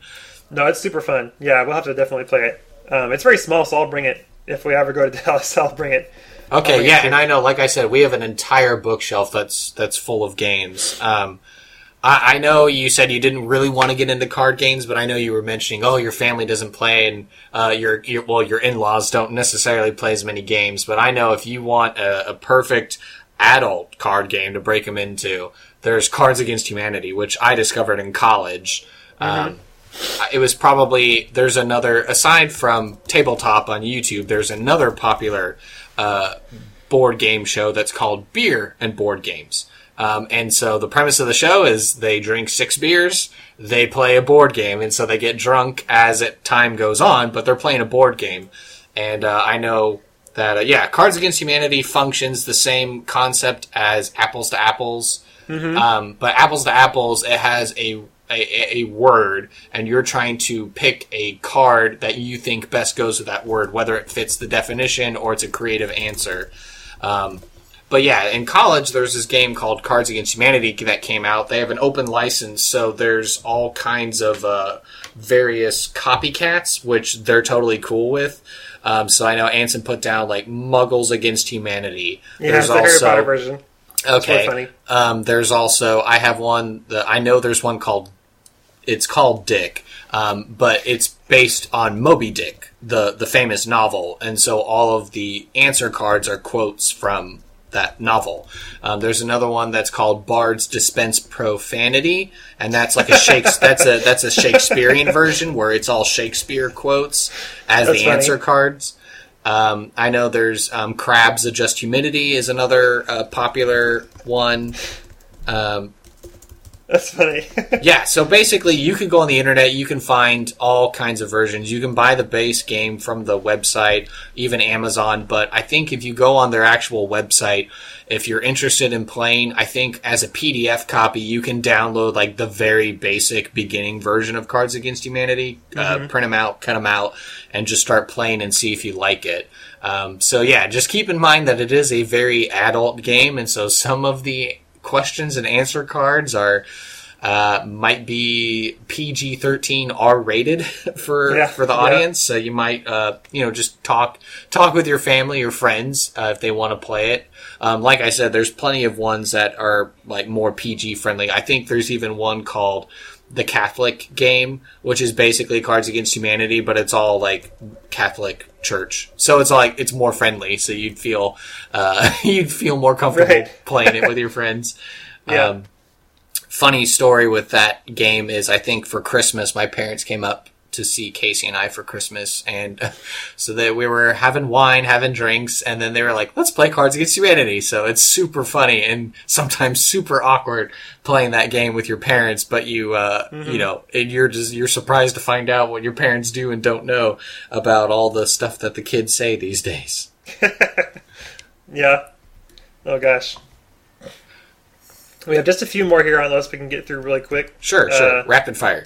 No, it's super fun. Yeah, we'll have to definitely play it. It's very small, so I'll bring it. If we ever go to Dallas, I'll bring it.
Okay, yeah, and I know, like I said, we have an entire bookshelf that's full of games. I know you said you didn't really want to get into card games, but I know you were mentioning, your family doesn't play, and your in-laws don't necessarily play as many games. But I know if you want a perfect adult card game to break them into, there's Cards Against Humanity, which I discovered in college. It was probably, there's another, aside from Tabletop on YouTube, there's another popular board game show that's called Beer and Board Games. And so the premise of the show is they drink 6 beers, they play a board game, and so they get drunk as time goes on, but they're playing a board game. And I know that, Cards Against Humanity functions the same concept as Apples to Apples. But Apples to Apples, it has a word, and you're trying to pick a card that you think best goes with that word, whether it fits the definition or it's a creative answer. But yeah, in college, there's this game called Cards Against Humanity that came out. They have an open license, so there's all kinds of various copycats, which they're totally cool with. So I know Anson put down like Muggles Against Humanity.
Yeah, there's also the Harry Potter version.
Okay. There's also, I have one, I know there's one called, it's called Dick, but it's based on Moby Dick, the famous novel. And so all of the answer cards are quotes from that novel. There's another one that's called Bards Dispense Profanity, and that's like that's a Shakespearean version where it's all Shakespeare quotes as that's the funny. Answer cards. I know there's Crabs Adjust Humidity is another popular one.
That's funny.
Yeah, so basically you can go on the internet, you can find all kinds of versions. You can buy the base game from the website, even Amazon, but I think if you go on their actual website, if you're interested in playing, I think as a PDF copy, you can download like the very basic beginning version of Cards Against Humanity, print them out, cut them out, and just start playing and see if you like it. So yeah, just keep in mind that it is a very adult game, and so some of the questions and answer cards are might be PG-13 R-rated for the audience. So you might just talk with your family or friends if they want to play it. Like I said, there's plenty of ones that are like more PG friendly. I think there's even one called The Catholic Game, which is basically Cards Against Humanity, but it's all like Catholic Church. So it's like it's more friendly. So you'd feel more comfortable playing it with your friends.
Yeah.
Funny story with that game is I think for Christmas my parents came up to see Casey and I for Christmas, and so that we were having wine, having drinks, and then they were like, let's play Cards Against Humanity. So it's super funny and sometimes super awkward playing that game with your parents, but you're surprised to find out what your parents do and don't know about all the stuff that the kids say these days.
Yeah. Oh gosh. We have just a few more here on the list we can get through really quick.
Sure. Rapid fire.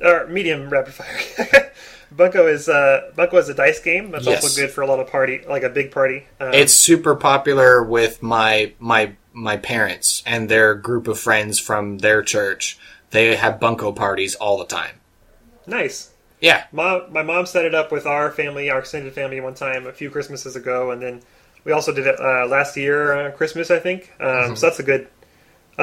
Or medium rapid fire. Bunko is a dice game. That's also good for a lot of party, like a big party.
It's super popular with my parents and their group of friends from their church. They have Bunko parties all the time.
Nice.
Yeah.
My mom set it up with our family, our extended family, one time a few Christmases ago, and then we also did it last year on Christmas, I think. So that's a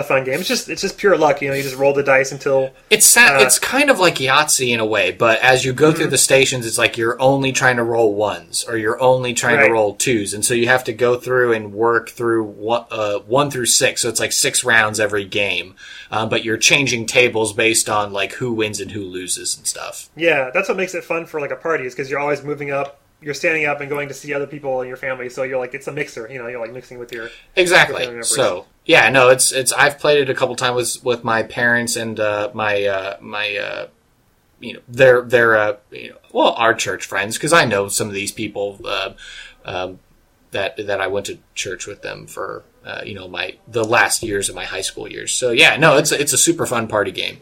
fun game. It's just pure luck. You just roll the dice until...
It's kind of like Yahtzee in a way, but as you go through the stations, it's like you're only trying to roll ones, or you're only trying to roll twos, and so you have to go through and work through 1 through 6, so it's like 6 rounds every game, but you're changing tables based on like who wins and who loses and stuff.
Yeah, that's what makes it fun for like a party, is because you're always moving up. You're standing up and going to see other people in your family, so you're like, it's a mixer, you're like mixing with your
exactly. So yeah, no, it's I've played it a couple times with my parents and my they're well, our church friends, because I know some of these people that I went to church with them for the last years of my high school years. So yeah, no, it's a super fun party game.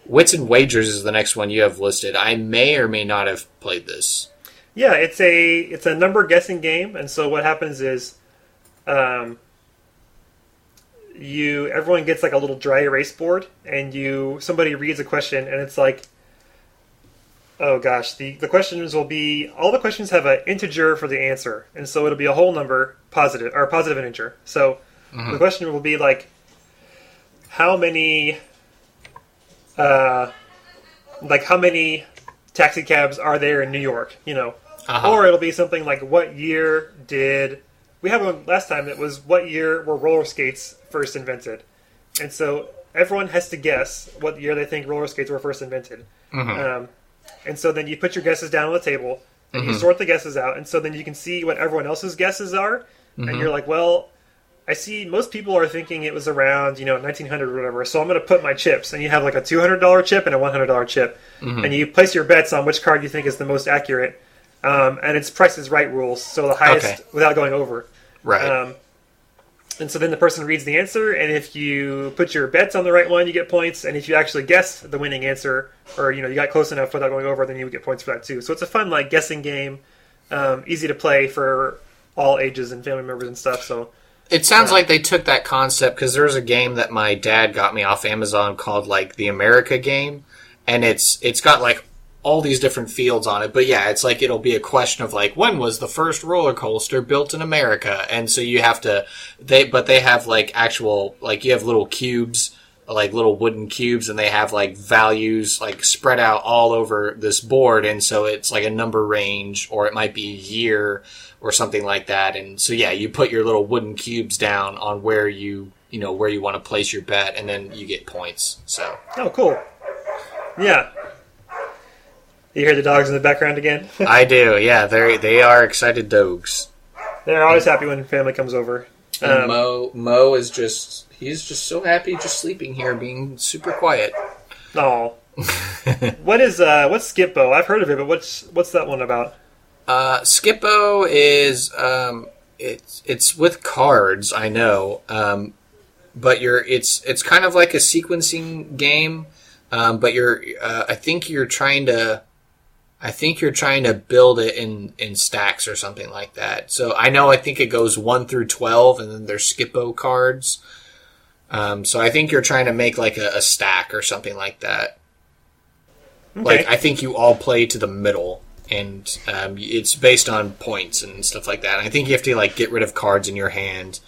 Wits and Wagers is the next one you have listed. I may or may not have played this.
Yeah, it's a number guessing game, and so what happens is, everyone gets like a little dry erase board, and somebody reads a question, and it's like, oh gosh, the questions will be, all the questions have an integer for the answer, and so it'll be a whole number, positive integer. So the question will be like, how many taxi cabs are there in New York? Or it'll be something like, what year did... We had one last time that was, what year were roller skates first invented? And so everyone has to guess what year they think roller skates were first invented. And so then you put your guesses down on the table, and you sort the guesses out, and so then you can see what everyone else's guesses are, and you're like, well, I see most people are thinking it was around 1900 or whatever, so I'm going to put my chips, and you have like a $200 chip and a $100 chip, and you place your bets on which card you think is the most accurate. And it's Price is Right rules, so the highest without going over.
Right.
And so then the person reads the answer, and if you put your bets on the right one, you get points. And if you actually guess the winning answer, or you got close enough without going over, then you would get points for that too. So it's a fun guessing game, easy to play for all ages and family members and stuff. So
it sounds like they took that concept, because there's a game that my dad got me off Amazon called the America game, and it's got all these different fields on it, but yeah, it's it'll be a question of when was the first roller coaster built in America, and so you have to they have actual you have little cubes, little wooden cubes, and they have values spread out all over this board, and so it's a number range, or it might be a year or something like that, and so yeah, you put your little wooden cubes down on where you where you want to place your bet, and then you get points. So
cool. Yeah. You hear the dogs in the background again?
I do, yeah. They are excited dogs.
They're always happy when family comes over.
And Mo is he's just so happy just sleeping here, being super quiet.
Oh. What's Skippo? I've heard of it, but what's that one about?
Skippo is it's with cards, I know. But it's kind of like a sequencing game. But I think you're trying to build it in stacks or something like that. So I think it goes 1 through 12, and then there's Skippo cards. So I think you're trying to make a stack or something like that. Okay. I think you all play to the middle, and it's based on points and stuff like that. And I think you have to get rid of cards in your hand.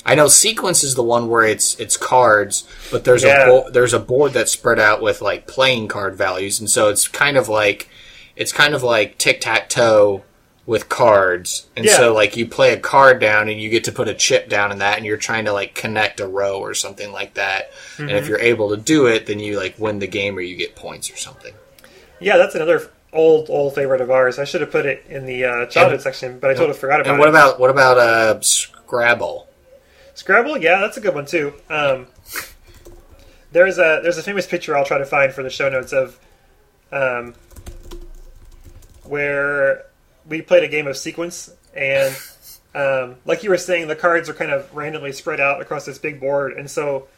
I know Sequence is the one where it's cards, but there's a board that's spread out with playing card values, and so it's kind of like tic-tac-toe with cards. And so you play a card down, and you get to put a chip down in that, and you're trying to connect a row or something like that. Mm-hmm. And if you're able to do it, then you win the game, or you get points or something.
Yeah, that's another old favorite of ours. I should have put it in the childhood section, but I totally forgot about it.
And what about Scrabble?
Scrabble, yeah, that's a good one too. There's a famous picture I'll try to find for the show notes of where we played a game of Sequence, and like you were saying, the cards are kind of randomly spread out across this big board, and so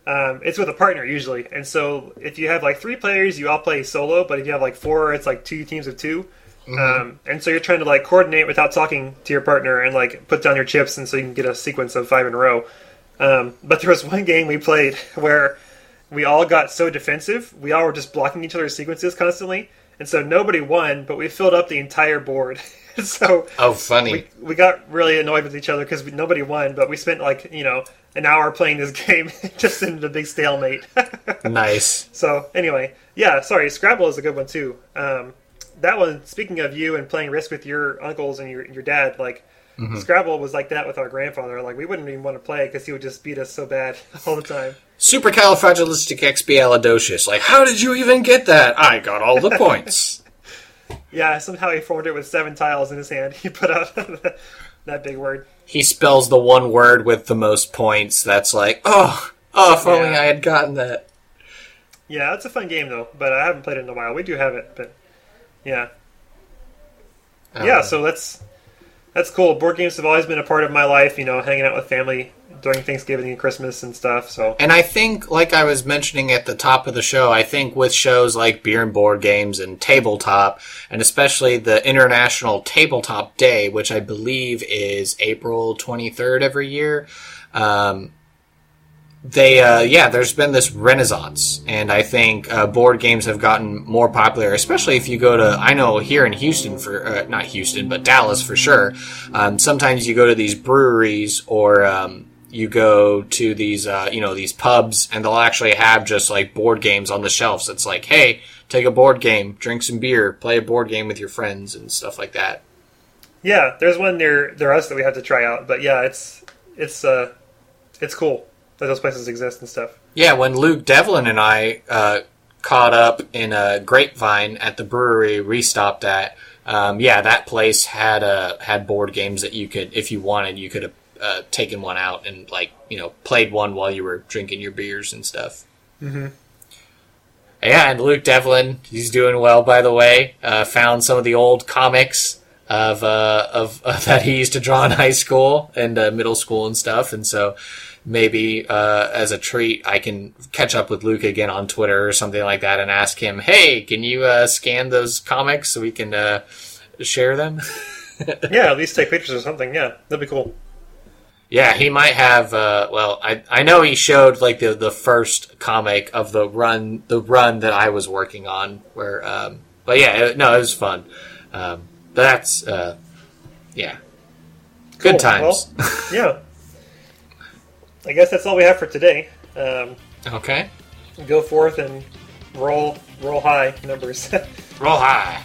it's with a partner usually. And so if you have 3 players, you all play solo, but if you have 4, it's 2 teams of 2. Mm-hmm. And so you're trying to coordinate without talking to your partner, and put down your chips, and so you can get a sequence of 5 in a row. But there was one game we played where we all got so defensive, we all were just blocking each other's sequences constantly, and so nobody won, but we filled up the entire board. So
funny.
We got really annoyed with each other because nobody won, but we spent an hour playing this game just in a big stalemate.
Nice.
So anyway, yeah, sorry, Scrabble is a good one too. That one, speaking of you and playing Risk with your uncles and your dad, Scrabble was like that with our grandfather. We wouldn't even want to play because he would just beat us so bad all the time.
Supercalifragilisticexpialidocious. How did you even get that? I got all the points.
Yeah, somehow he formed it with 7 tiles in his hand. He put out that big word.
He spells the one word with the most points. That's if only I had gotten that.
Yeah, it's a fun game though, but I haven't played it in a while. We do have it, but yeah. Yeah, so that's cool. Board games have always been a part of my life, hanging out with family during Thanksgiving and Christmas and stuff. So,
and I think, like I was mentioning at the top of the show, I think with shows like Beer and Board Games and Tabletop, and especially the International Tabletop Day, which I believe is April 23rd every year, there's been this renaissance, and I think board games have gotten more popular, especially if you go to, I know here in Houston, not Houston, but Dallas for sure, sometimes you go to these breweries or you go to these, these pubs, and they'll actually have just like board games on the shelves. It's like, hey, take a board game, drink some beer, play a board game with your friends and stuff like that.
Yeah, there's one near us that we have to try out, but yeah, it's cool that those places exist and stuff.
Yeah, when Luke Devlin and I caught up in a Grapevine at the brewery we stopped at, that place had board games that you could, if you wanted, you could have taken one out and played one while you were drinking your beers and stuff.
Mm-hmm.
Yeah, and Luke Devlin, he's doing well, by the way. Found some of the old comics of that he used to draw in high school and middle school and stuff, and so maybe as a treat, I can catch up with Luke again on Twitter or something like that and ask him, hey, can you scan those comics so we can share them?
Yeah, at least take pictures or something. Yeah, that'd be cool.
Yeah, he might have. I know he showed like the first comic of the run that I was working on. Where, but yeah, it was fun. But that's good
Cool.
times.
Well, yeah. I guess that's all we have for today.
Okay.
Go forth and roll high numbers.
Roll high.